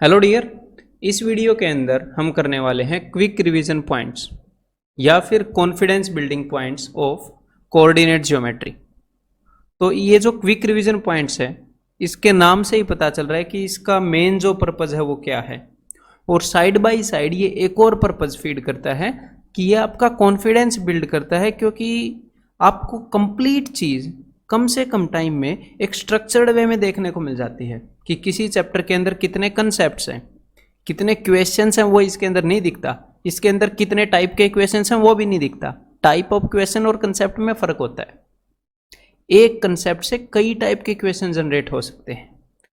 Hello dear. इस video के अंदर हम करने वाले हैं क्विक रिवीजन पॉइंट्स या फिर confidence building points of coordinate geometry. तो ये जो क्विक रिवीजन पॉइंट्स है, इसके नाम से ही पता चल रहा है कि इसका मेन जो पर्पज़ है वो क्या है, और साइड बाय साइड ये एक और पर्पज़ फीड करता है कि ये आपका कॉन्फिडेंस बिल्ड करता है, क्योंकि आपको कंप्लीट चीज़ कम से कम टाइम में एक स्ट्रक्चर्ड वे में देखने को मिल जाती है कि किसी चैप्टर के अंदर कितने कंसेप्ट्स हैं, कितने क्वेश्चंस हैं, वो इसके अंदर नहीं दिखता। इसके अंदर कितने टाइप के क्वेश्चंस हैं वो भी नहीं दिखता। टाइप ऑफ क्वेश्चन और कंसेप्ट में फ़र्क होता है। एक कंसेप्ट से कई टाइप के क्वेश्चन जनरेट हो सकते हैं।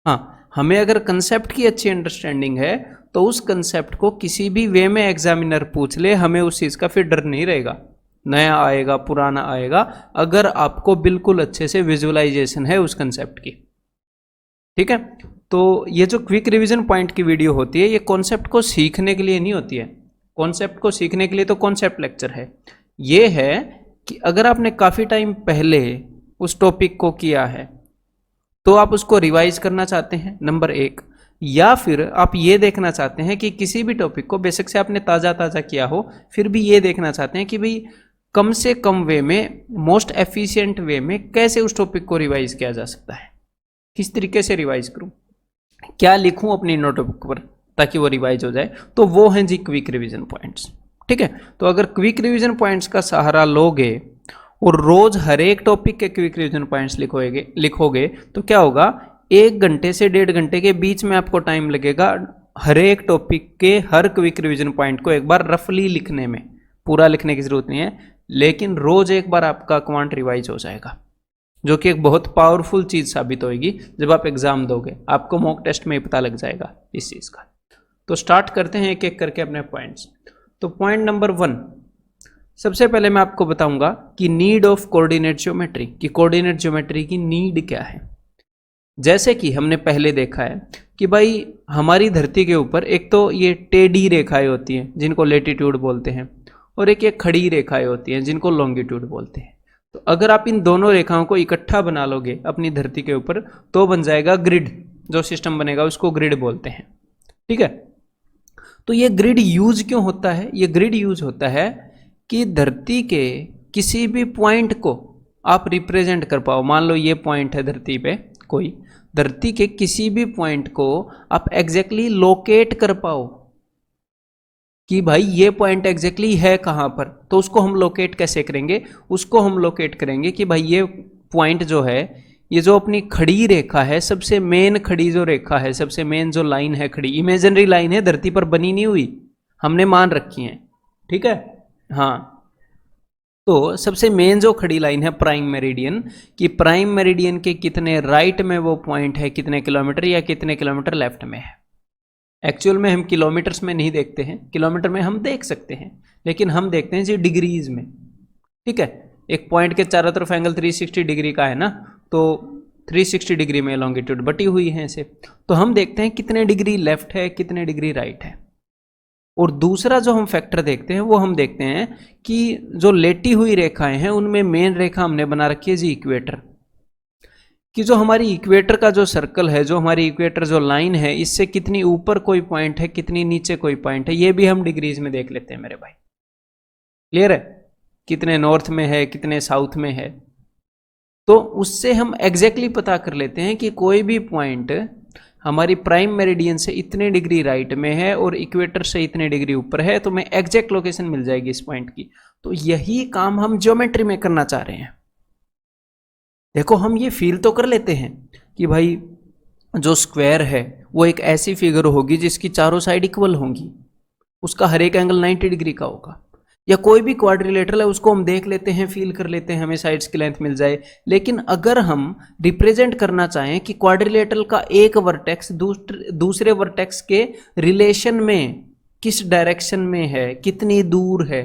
हाँ, हमें अगर कंसेप्ट की अच्छी अंडरस्टैंडिंग है तो उस कंसेप्ट को किसी भी वे में एग्जामिनर पूछ ले, हमें उस चीज़ का फिर डर नहीं रहेगा। नया आएगा, पुराना आएगा, अगर आपको बिल्कुल अच्छे से विजुअलाइजेशन है उस कंसेप्ट की। ठीक है, तो ये जो क्विक रिवीजन पॉइंट की वीडियो होती है, ये कॉन्सेप्ट को सीखने के लिए नहीं होती है। कॉन्सेप्ट को सीखने के लिए तो कॉन्सेप्ट लेक्चर है। ये है कि अगर आपने काफ़ी टाइम पहले उस टॉपिक को किया है तो आप उसको रिवाइज करना चाहते हैं, नंबर एक, या फिर आप ये देखना चाहते हैं कि किसी भी टॉपिक को बेशक से आपने ताज़ा किया हो, फिर भी ये देखना चाहते हैं कि भाई कम से कम वे में, मोस्ट एफिशिएंट वे में कैसे उस टॉपिक को रिवाइज किया जा सकता है, किस तरीके से रिवाइज करूं, क्या लिखूं अपनी नोटबुक पर ताकि वो रिवाइज हो जाए। तो वो हैं जी क्विक रिवीजन पॉइंट्स। ठीक है, तो अगर क्विक रिवीजन पॉइंट्स का सहारा लोगे और रोज हर एक टॉपिक के क्विक रिवीजन पॉइंट्स लिखोगे तो क्या होगा, 1 घंटे से 1.5 घंटे के बीच में आपको टाइम लगेगा हर एक टॉपिक के हर क्विक रिवीजन पॉइंट को एक बार रफली लिखने में। पूरा लिखने की जरूरत नहीं है, लेकिन रोज एक बार आपका क्वांट रिवाइज हो जाएगा, जो कि एक बहुत पावरफुल चीज़ साबित होगी। जब आप एग्जाम दोगे आपको मॉक टेस्ट में ही पता लग जाएगा इस चीज़ का। तो स्टार्ट करते हैं एक एक करके अपने पॉइंट्स। तो पॉइंट नंबर 1, सबसे पहले मैं आपको बताऊंगा कि नीड ऑफ कोऑर्डिनेट ज्योमेट्री, कि कोऑर्डिनेट ज्योमेट्री की नीड क्या है। जैसे कि हमने पहले देखा है कि भाई हमारी धरती के ऊपर एक तो ये टेढ़ी रेखाएं होती हैं जिनको लेटीट्यूड बोलते हैं, और एक ये खड़ी रेखाएं होती हैं जिनको लॉन्गिट्यूड बोलते हैं। तो अगर आप इन दोनों रेखाओं को इकट्ठा बना लोगे अपनी धरती के ऊपर तो बन जाएगा ग्रिड। जो सिस्टम बनेगा उसको ग्रिड बोलते हैं। ठीक है, तो ये ग्रिड यूज क्यों होता है? ये ग्रिड यूज होता है कि धरती के किसी भी पॉइंट को आप रिप्रेजेंट कर पाओ। मान लो ये पॉइंट है धरती पे कोई, धरती के किसी भी पॉइंट को आप एग्जैक्टली लोकेट कर पाओ कि भाई ये पॉइंट एग्जैक्टली है कहाँ पर। तो उसको हम लोकेट कैसे करेंगे? उसको हम लोकेट करेंगे कि भाई ये पॉइंट जो है, ये जो अपनी खड़ी रेखा है, सबसे मेन खड़ी जो रेखा है, सबसे मेन जो लाइन है खड़ी, इमेजिनरी लाइन है, धरती पर बनी नहीं हुई, हमने मान रखी है। ठीक है, हाँ, तो सबसे मेन जो खड़ी लाइन है प्राइम मेरिडियन, कि प्राइम मेरिडियन के कितने राइट में वो पॉइंट है, कितने किलोमीटर या कितने किलोमीटर लेफ्ट में है। एक्चुअल में हम किलोमीटर्स में नहीं देखते हैं, किलोमीटर में हम देख सकते हैं, लेकिन हम देखते हैं जी डिग्रीज में। ठीक है, एक पॉइंट के चारों तरफ एंगल 360 डिग्री का है ना, तो 360 डिग्री में लॉन्गिट्यूड बटी हुई है इसे, तो हम देखते हैं कितने डिग्री लेफ्ट है, कितने डिग्री राइट है। और दूसरा जो हम फैक्टर देखते हैं वो हम देखते हैं कि जो लेटी हुई रेखाएं हैं उनमें मेन रेखा हमने बना रखी है जी इक्वेटर, कि जो हमारी इक्वेटर का जो सर्कल है, जो हमारी इक्वेटर जो लाइन है, इससे कितनी ऊपर कोई पॉइंट है, कितनी नीचे कोई पॉइंट है, ये भी हम डिग्रीज में देख लेते हैं मेरे भाई। क्लियर है? कितने नॉर्थ में है, कितने साउथ में है, तो उससे हम एग्जैक्टली पता कर लेते हैं कि कोई भी पॉइंट हमारी प्राइम मेरिडियन से इतने डिग्री राइट में है और इक्वेटर से इतने डिग्री ऊपर है, तो हमें एग्जैक्ट लोकेशन मिल जाएगी इस पॉइंट की। तो यही काम हम ज्योमेट्री में करना चाह रहे हैं। देखो, हम ये फील तो कर लेते हैं कि भाई जो स्क्वायर है वो एक ऐसी फिगर होगी जिसकी चारों साइड इक्वल होंगी, उसका हर एक एंगल 90 डिग्री का होगा, या कोई भी क्वाड्रिलेटरल है उसको हम देख लेते हैं, फील कर लेते हैं, हमें साइड्स की लेंथ मिल जाए। लेकिन अगर हम रिप्रेजेंट करना चाहें कि क्वाड्रिलेटरल का एक वर्टेक्स दूसरे वर्टेक्स के रिलेशन में किस डायरेक्शन में है, कितनी दूर है,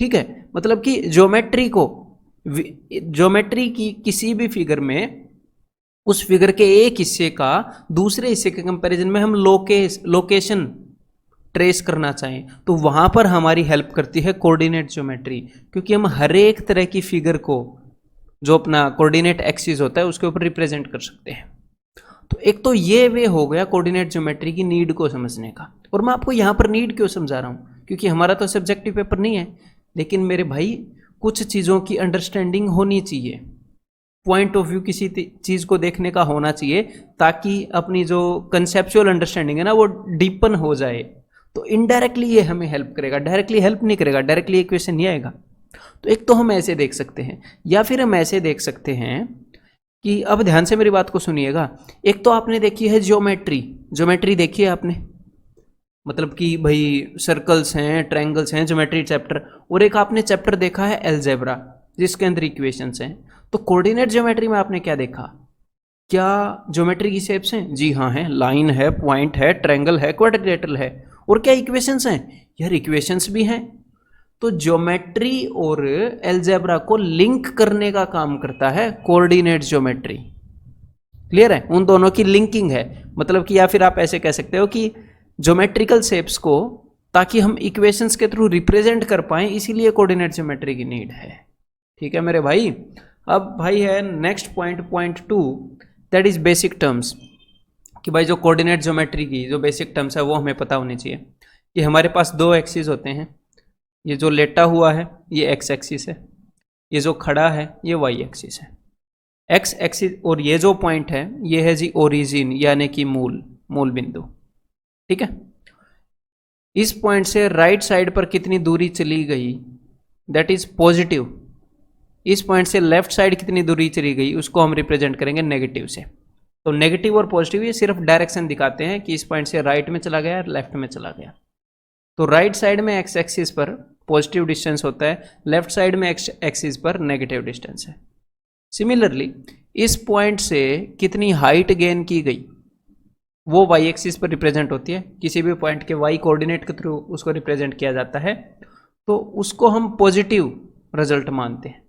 ठीक है, मतलब कि ज्योमेट्री की किसी भी फिगर में उस फिगर के एक हिस्से का दूसरे हिस्से के कंपैरिजन में हम लोकेशन ट्रेस करना चाहें तो वहां पर हमारी हेल्प करती है कोऑर्डिनेट ज्योमेट्री, क्योंकि हम हर एक तरह की फिगर को जो अपना कोऑर्डिनेट एक्सिस होता है उसके ऊपर रिप्रेजेंट कर सकते हैं। तो एक तो ये वे हो गया कोऑर्डिनेट ज्योमेट्री की नीड को समझने का। और मैं आपको यहाँ पर नीड क्यों समझा रहा हूँ, क्योंकि हमारा तो सब्जेक्टिव पेपर नहीं है, लेकिन मेरे भाई कुछ चीज़ों की अंडरस्टैंडिंग होनी चाहिए, पॉइंट ऑफ व्यू किसी चीज़ को देखने का होना चाहिए, ताकि अपनी जो कंसेप्चुअल अंडरस्टैंडिंग है ना वो डीपन हो जाए। तो इनडायरेक्टली ये हमें हेल्प करेगा, डायरेक्टली हेल्प नहीं करेगा, डायरेक्टली ये क्वेश्चन नहीं आएगा। तो एक तो हम ऐसे देख सकते हैं, या फिर हम ऐसे देख सकते हैं कि अब ध्यान से मेरी बात को सुनिएगा। एक तो आपने देखी है ज्योमेट्री, ज्योमेट्री देखी है आपने, मतलब कि भाई सर्कल्स हैं, ट्रायंगल्स हैं, ज्योमेट्री चैप्टर। और एक आपने चैप्टर देखा है अलजेब्रा, जिसके अंदर इक्वेशंस हैं। तो कोऑर्डिनेट ज्योमेट्री में आपने क्या देखा, क्या ज्योमेट्री की शेप्स हैं? जी हाँ है, लाइन है, पॉइंट है, ट्रायंगल है, क्वाड्रिलेटरल है। और क्या इक्वेशंस हैं? यार इक्वेशंस भी हैं। तो ज्योमेट्री और अलजेब्रा को लिंक करने का काम करता है कोऑर्डिनेट ज्योमेट्री। क्लियर है? उन दोनों की लिंकिंग है, मतलब कि या फिर आप ऐसे कह सकते हो कि ज्योमेट्रिकल शेप्स को ताकि हम इक्वेशंस के थ्रू रिप्रेजेंट कर पाएं, इसीलिए कोऑर्डिनेट ज्योमेट्री की नीड है। ठीक है मेरे भाई। अब भाई है next point, point 2, that is basic terms. कि भाई जो कोऑर्डिनेट ज्योमेट्री की जो बेसिक टर्म्स है वो हमें पता होनी चाहिए। कि हमारे पास दो एक्सिस होते हैं, ये जो लेटा हुआ है ये एक्स एक्सिस है, ये जो खड़ा है ये वाई एक्सिस है। एक्स एक्सिस और ये जो पॉइंट है ये है जी ओरिजिन, यानी कि मूल बिंदु। ठीक है, इस पॉइंट से राइट साइड पर कितनी दूरी चली गई, दैट इज पॉजिटिव। इस पॉइंट से लेफ्ट साइड कितनी दूरी चली गई उसको हम रिप्रेजेंट करेंगे नेगेटिव से। तो नेगेटिव और पॉजिटिव ये सिर्फ डायरेक्शन दिखाते हैं कि इस पॉइंट से राइट में चला गया, लेफ्ट में चला गया। तो राइट साइड में एक्स एक्सिस पर पॉजिटिव डिस्टेंस होता है, लेफ्ट साइड में एक्स एक्सिस पर नेगेटिव डिस्टेंस है। सिमिलरली इस पॉइंट से कितनी हाइट गेन की गई वो वाई एक्सिस पर रिप्रेजेंट होती है। किसी भी पॉइंट के वाई कोऑर्डिनेट के थ्रू उसको रिप्रेजेंट किया जाता है, तो उसको हम पॉजिटिव रिजल्ट मानते हैं।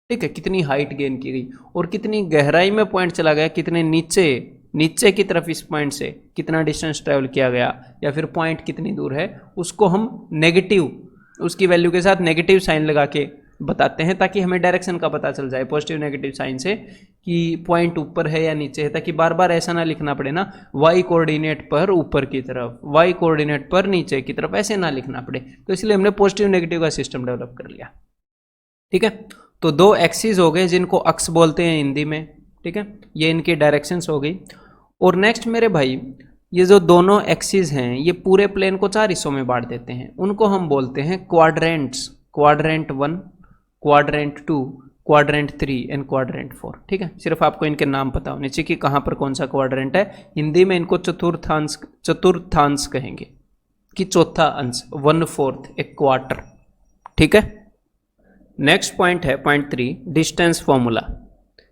ठीक है, कितनी हाइट गेन की गई और कितनी गहराई में पॉइंट चला गया, कितने नीचे की तरफ इस पॉइंट से कितना डिस्टेंस ट्रेवल किया गया, या फिर पॉइंट कितनी दूर है, उसको हम नेगेटिव, उसकी वैल्यू के साथ नेगेटिव साइन लगा के बताते हैं, ताकि हमें डायरेक्शन का पता चल जाए पॉजिटिव नेगेटिव साइन से कि पॉइंट ऊपर है या नीचे है, ताकि बार बार ऐसा ना लिखना पड़े ना, वाई कोऑर्डिनेट पर ऊपर की तरफ, वाई कोऑर्डिनेट पर नीचे की तरफ, ऐसे ना लिखना पड़े। तो इसलिए हमने पॉजिटिव नेगेटिव का सिस्टम डेवलप कर लिया। ठीक है, तो दो एक्सिस हो गए जिनको अक्स बोलते हैं हिंदी में। ठीक है, ये इनकी डायरेक्शंस हो गई। और नेक्स्ट मेरे भाई, ये जो दोनों एक्सिस हैं ये पूरे प्लेन को 4 हिस्सों में बांट देते हैं, उनको हम बोलते हैं quadrants. Quadrant 1, quadrant 2, quadrant 3 and quadrant 4। ठीक है, सिर्फ आपको इनके नाम पता होने चाहिए कि कहाँ पर कौन सा क्वाड्रेंट है। हिंदी में इनको चतुर्थांश कहेंगे, कि चौथा अंश, 1/4, एक क्वार्टर। ठीक है, नेक्स्ट पॉइंट है पॉइंट 3, डिस्टेंस फॉर्मूला।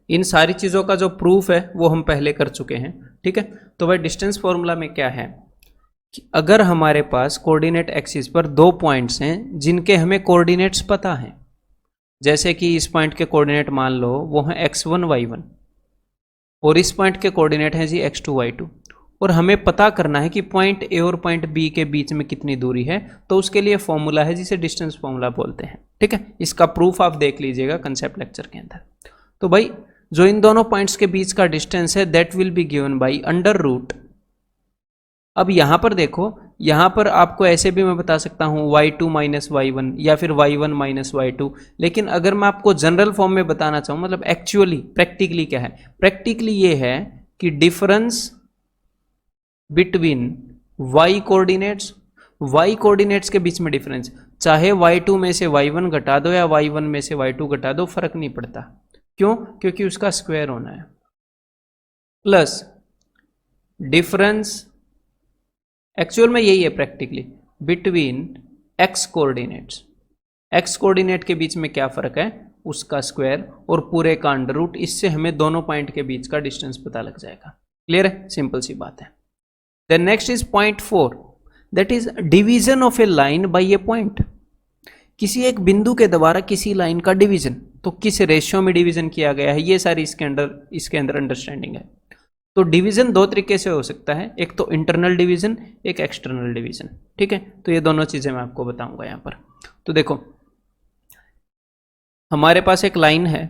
इन सारी चीज़ों का जो प्रूफ है वो हम पहले कर चुके हैं। ठीक है, तो भाई डिस्टेंस फॉर्मूला में क्या है कि अगर हमारे पास कोऑर्डिनेट एक्सिस पर दो पॉइंट्स हैं जिनके हमें कोऑर्डिनेट्स पता हैं, जैसे कि इस पॉइंट के कोऑर्डिनेट मान लो वो हैं x1 y1, और इस पॉइंट के कोऑर्डिनेट हैं जी x2 y2, और हमें पता करना है कि पॉइंट ए और पॉइंट बी के बीच में कितनी दूरी है, तो उसके लिए फॉर्मूला है जिसे डिस्टेंस फॉर्मूला बोलते हैं। ठीक है, इसका प्रूफ आप देख लीजिएगा कंसेप्ट लेक्चर के अंदर। तो भाई जो इन दोनों पॉइंट्स के बीच का डिस्टेंस है that will be given by under root. अब यहां पर देखो, यहां पर आपको ऐसे भी मैं बता सकता हूं y2 माइनस y1 या फिर y1 माइनस y2, लेकिन अगर मैं आपको जनरल फॉर्म में बताना चाहूं, मतलब एक्चुअली प्रैक्टिकली क्या है, प्रैक्टिकली ये है कि डिफरेंस बिटवीन y कोऑर्डिनेट्स के बीच में डिफरेंस, चाहे y2 में से y1 घटा दो या y1 में से y2 घटा दो, फर्क नहीं पड़ता। क्यों? क्योंकि उसका स्क्वायर होना है। प्लस डिफरेंस, एक्चुअल में यही है प्रैक्टिकली, बिटवीन x कोऑर्डिनेट के बीच में क्या फर्क है, उसका स्क्वायर, और पूरे का अंडर रूट। इससे हमें दोनों पॉइंट के बीच का डिस्टेंस पता लग जाएगा। क्लियर है? सिंपल सी बात है। Then next is point 4, that is division of a line by a point. किसी एक बिंदु के द्वारा किसी लाइन का डिवीजन, तो किस रेशियो में डिवीजन किया गया है, ये सारी इसके अंदर अंडरस्टैंडिंग है। तो डिवीजन दो तरीके से हो सकता है, एक तो इंटरनल डिवीजन, एक एक्सटर्नल डिवीजन। ठीक है, तो ये दोनों चीजें मैं आपको बताऊंगा यहां पर। तो देखो हमारे पास एक लाइन है,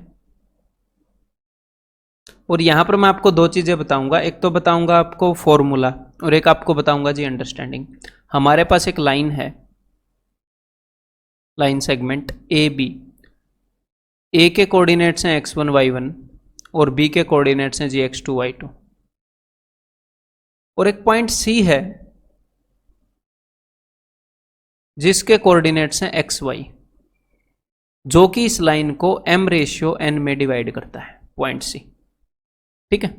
और यहाँ पर मैं आपको दो चीज़ें बताऊंगा, एक तो बताऊंगा आपको फॉर्मूला और एक आपको बताऊंगा जी अंडरस्टैंडिंग। हमारे पास एक लाइन है, लाइन सेगमेंट ए बी, ए के कोऑर्डिनेट्स हैं x1 y1 और बी के कोऑर्डिनेट्स हैं जी x2 y2, और एक पॉइंट सी है जिसके कोऑर्डिनेट्स हैं xy, जो कि इस लाइन को m/n में डिवाइड करता है, पॉइंट सी। ठीक है,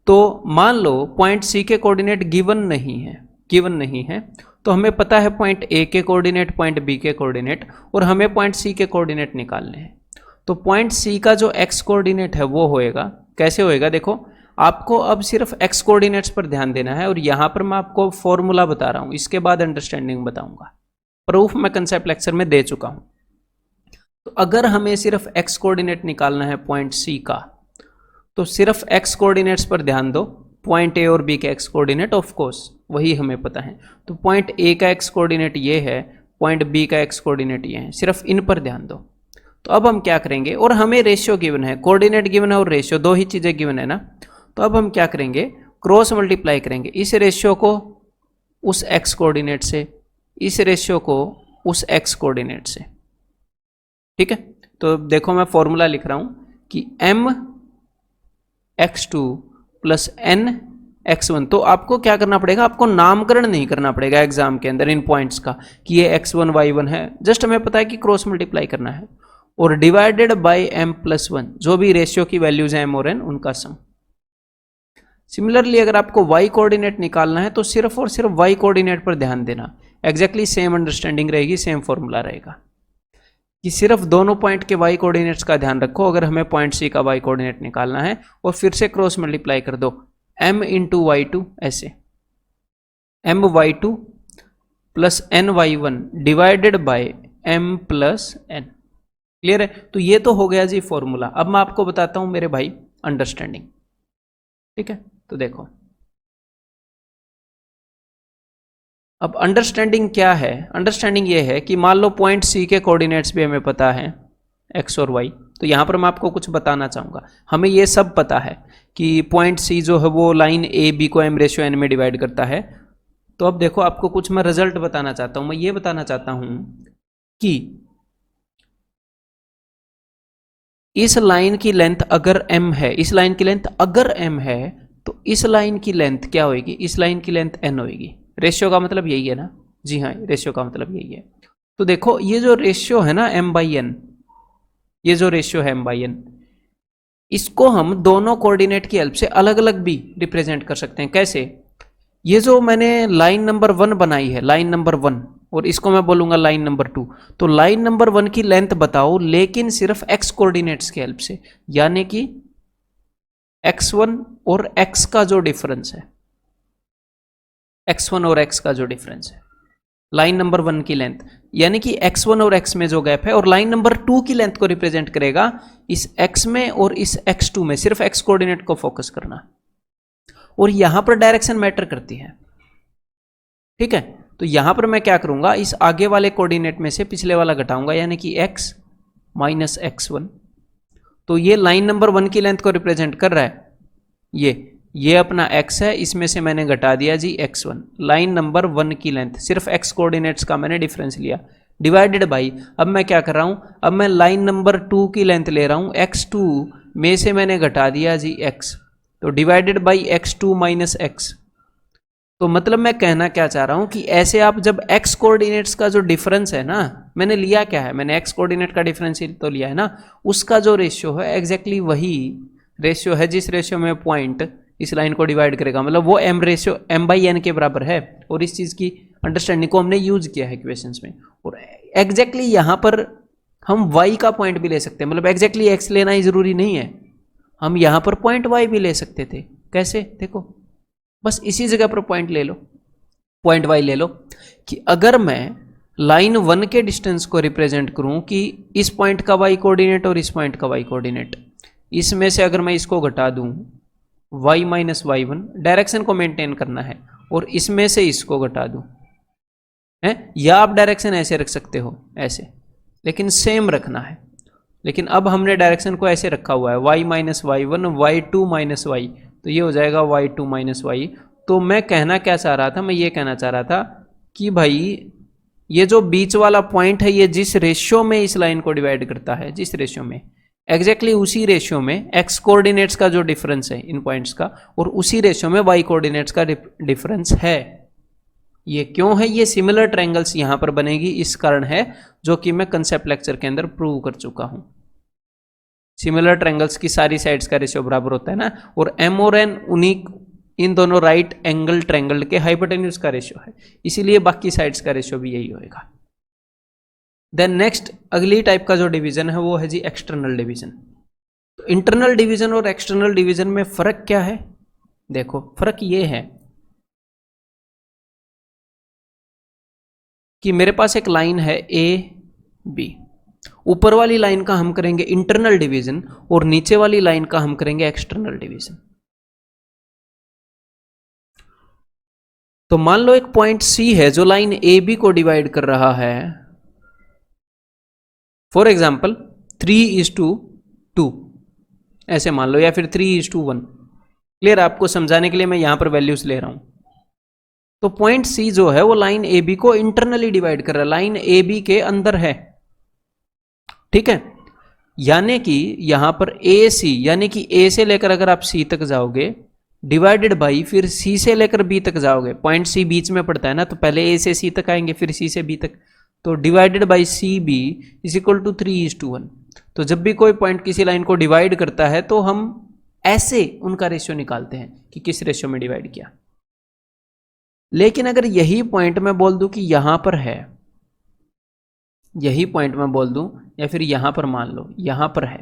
तो मान लो पॉइंट सी के कोऑर्डिनेट गिवन नहीं है, तो हमें पता है पॉइंट ए के कोऑर्डिनेट, पॉइंट बी के कोऑर्डिनेट, और हमें पॉइंट सी के कोऑर्डिनेट निकालने हैं। तो पॉइंट सी का जो एक्स कोऑर्डिनेट है वो होएगा, कैसे होएगा, देखो आपको अब सिर्फ एक्स कोऑर्डिनेट्स पर ध्यान देना है, और यहां पर मैं आपको फॉर्मूला बता रहा हूं, इसके बाद अंडरस्टैंडिंग बताऊंगा। प्रूफ मैं कंसेप्ट लेक्चर में दे चुका हूं। तो अगर हमें सिर्फ एक्स कोऑर्डिनेट निकालना है पॉइंट सी का, तो सिर्फ एक्स कोऑर्डिनेट्स पर ध्यान दो, पॉइंट ए और बी के एक्स कोऑर्डिनेट ऑफ कोर्स वही हमें पता है। तो पॉइंट ए का एक्स कोऑर्डिनेट ये है, पॉइंट बी का एक्स कोऑर्डिनेट ये है, सिर्फ इन पर ध्यान दो। तो अब हम क्या करेंगे, और हमें रेशियो गिवन है, कोऑर्डिनेट गिवन है और रेशियो, दो ही चीजें गिवन है ना। तो अब हम क्या करेंगे, क्रॉस मल्टीप्लाई करेंगे इस रेशियो को उस एक्स कोऑर्डिनेट से, इस रेशियो को उस एक्स कोऑर्डिनेट से। ठीक है, तो देखो मैं फॉर्मूला लिख रहा हूं कि m x2 plus n x1। तो आपको क्या करना पड़ेगा, आपको नामकरण नहीं करना पड़ेगा एग्जाम के अंदर इन पॉइंट्स का कि ये x1 y1 है, जस्ट हमें पता है कि क्रॉस मल्टीप्लाई करना है, और डिवाइडेड बाय m+1, जो भी रेशियो की वैल्यूज हैं m और n उनका सम। सिमिलरली अगर आपको y कोऑर्डिनेट निकालना है तो सिर्फ और सिर्फ y कोऑर्डिनेट पर ध्यान देना, एग्जैक्टली सेम अंडरस्टैंडिंग रहेगी, सेम फॉर्मूला रहेगा कि सिर्फ दोनों पॉइंट के y कोऑर्डिनेट्स का ध्यान रखो अगर हमें पॉइंट सी का y कोऑर्डिनेट निकालना है, और फिर से क्रॉस मल्टीप्लाई कर दो m इंटू y2, ऐसे my2 plus ny1 divided by m plus n। Clear है, तो ये तो हो गया जी फॉर्मूला। अब मैं आपको बताता हूं मेरे भाई अंडरस्टैंडिंग। ठीक है, तो देखो अब अंडरस्टैंडिंग क्या है, अंडरस्टैंडिंग ये है कि मान लो पॉइंट सी के कोऑर्डिनेट्स भी हमें पता है एक्स और वाई। तो यहां पर मैं आपको कुछ बताना चाहूंगा, हमें ये सब पता है कि पॉइंट सी जो है वो लाइन ए बी को m/n में डिवाइड करता है। तो अब देखो आपको कुछ मैं रिजल्ट बताना चाहता हूं, मैं ये बताना चाहता हूं कि इस लाइन की लेंथ अगर m है, इस लाइन की लेंथ अगर m है, तो इस लाइन की लेंथ क्या होगी, इस लाइन की लेंथ n होगी। रेशियो का मतलब यही है ना, जी हाँ, रेशियो का मतलब यही है। तो देखो ये जो रेशियो है ना m/n, ये जो रेशियो है m/n, इसको हम दोनों कोऑर्डिनेट की हेल्प से अलग अलग भी रिप्रेजेंट कर सकते हैं। कैसे, ये जो मैंने लाइन नंबर 1 बनाई है, लाइन नंबर 1, और इसको मैं बोलूंगा लाइन नंबर 2, तो लाइन नंबर 1 की लेंथ बताओ लेकिन सिर्फ x कोऑर्डिनेट्स की हेल्प से, यानी कि x1 और x का जो डिफरेंस है, x1 और x का जो डिफरेंस है, लाइन नंबर 1 की लेंथ, यानी कि x1 और x में जो गैप है, और लाइन नंबर 2 की लेंथ को रिप्रेजेंट करेगा इस x में और इस x2 में, सिर्फ x कोऑर्डिनेट को फोकस करना, और यहां पर डायरेक्शन मैटर करती है। ठीक है, तो यहां पर मैं क्या करूंगा, इस आगे वाले कोऑर्डिनेट में से पिछले वाला घटाऊंगा, यानी कि x माइनस x1। तो ये लाइन नंबर 1 की लेंथ को रिप्रेजेंट कर रहा है, ये अपना x है, इसमें से मैंने घटा दिया जी x1, लाइन नंबर 1 की लेंथ, सिर्फ x कोऑर्डिनेट्स का मैंने डिफरेंस लिया, डिवाइडेड बाई, अब मैं क्या कर रहा हूं, अब मैं लाइन नंबर 2 की लेंथ ले रहा हूं, x2 में से मैंने घटा दिया जी x, तो divided by x2 minus x। तो मतलब मैं कहना क्या चाह रहा हूं कि ऐसे आप जब x कोऑर्डिनेट्स का जो डिफरेंस है ना, मैंने लिया क्या है, मैंने x कोऑर्डिनेट का डिफरेंस तो लिया है ना, उसका जो रेशियो है एग्जैक्टली वही रेशियो है जिस रेशियो में पॉइंट इस लाइन को डिवाइड करेगा, मतलब वो m/n के बराबर है। और इस चीज की अंडरस्टैंडिंग को हमने यूज किया है इक्वेशंस में, और एग्जैक्टली यहां पर हम y का पॉइंट भी ले सकते हैं, मतलब एग्जैक्टली x लेना ही जरूरी नहीं है, हम यहां पर पॉइंट y भी ले सकते थे। कैसे, देखो बस इसी जगह पर पॉइंट ले लो, पॉइंट y ले लो, कि अगर मैं लाइन 1 के डिस्टेंस को रिप्रेजेंट करूं कि इस पॉइंट का y कोऑर्डिनेट और इस पॉइंट का y कोऑर्डिनेट, इसमें से अगर मैं इसको घटा दूं y माइनस y1, डायरेक्शन को मेंटेन करना है, और इसमें से इसको घटा दूं है, या आप डायरेक्शन ऐसे रख सकते हो ऐसे, लेकिन सेम रखना है। लेकिन अब हमने डायरेक्शन को ऐसे रखा हुआ है y minus y one y two minus y, तो ये हो जाएगा y टू माइनस वाई। तो मैं कहना क्या चाह रहा था, मैं ये कहना चाह रहा था कि भाई ये जो बीच वाला पॉइंट है ये जिस रेशियो में इस लाइन को डिवाइड करता है, जिस रेशियो में, एग्जैक्टली उसी रेशियो में x कोऑर्डिनेट्स का जो डिफरेंस है इन पॉइंट्स का, और उसी रेशियो में y कोऑर्डिनेट्स का डिफरेंस है। ये क्यों है? ये सिमिलर ट्रायंगल्स यहां पर बनेगी इस कारण है, जो कि मैं कंसेप्ट लेक्चर के अंदर प्रूव कर चुका हूं। सिमिलर ट्रायंगल्स की सारी साइड्स का रेशियो बराबर होता है ना, और m और n उन्हीं इन दोनों राइट एंगल ट्रायंगल के हाइपोटेन्यूज का रेशियो है, इसीलिए बाकी साइड्स का रेशियो भी यही होगा। देन नेक्स्ट अगली टाइप का जो डिवीजन है वो है जी एक्सटर्नल डिवीजन। तो इंटरनल डिवीजन और एक्सटर्नल डिवीजन में फर्क क्या है? देखो फर्क ये है कि मेरे पास एक लाइन है ए बी, ऊपर वाली लाइन का हम करेंगे इंटरनल डिवीजन और नीचे वाली लाइन का हम करेंगे एक्सटर्नल डिवीजन। तो मान लो एक पॉइंट सी है जो लाइन ए बी को डिवाइड कर रहा है, फॉर एग्जाम्पल 3:2 ऐसे मान लो, या फिर 3:1। क्लियर? आपको समझाने के लिए मैं यहां पर वैल्यूज ले रहा हूं। तो पॉइंट सी जो है वो लाइन ए बी को इंटरनली डिवाइड कर रहा है, लाइन ए बी के अंदर है, ठीक है। यानी कि यहां पर ए सी, यानी कि ए से लेकर अगर आप सी तक जाओगे डिवाइडेड बाई फिर सी से लेकर बी तक जाओगे, पॉइंट सी बीच में पड़ता है ना, तो पहले ए से सी तक आएंगे फिर सी से बी तक, तो divided by C B is equal to 3:1। तो जब भी कोई पॉइंट किसी लाइन को डिवाइड करता है तो हम ऐसे उनका रेशियो निकालते हैं कि किस रेशियो में डिवाइड किया। लेकिन अगर यही पॉइंट मैं बोल दूं कि यहां पर है, यही पॉइंट मैं बोल दूं, या फिर यहां पर मान लो यहां पर है,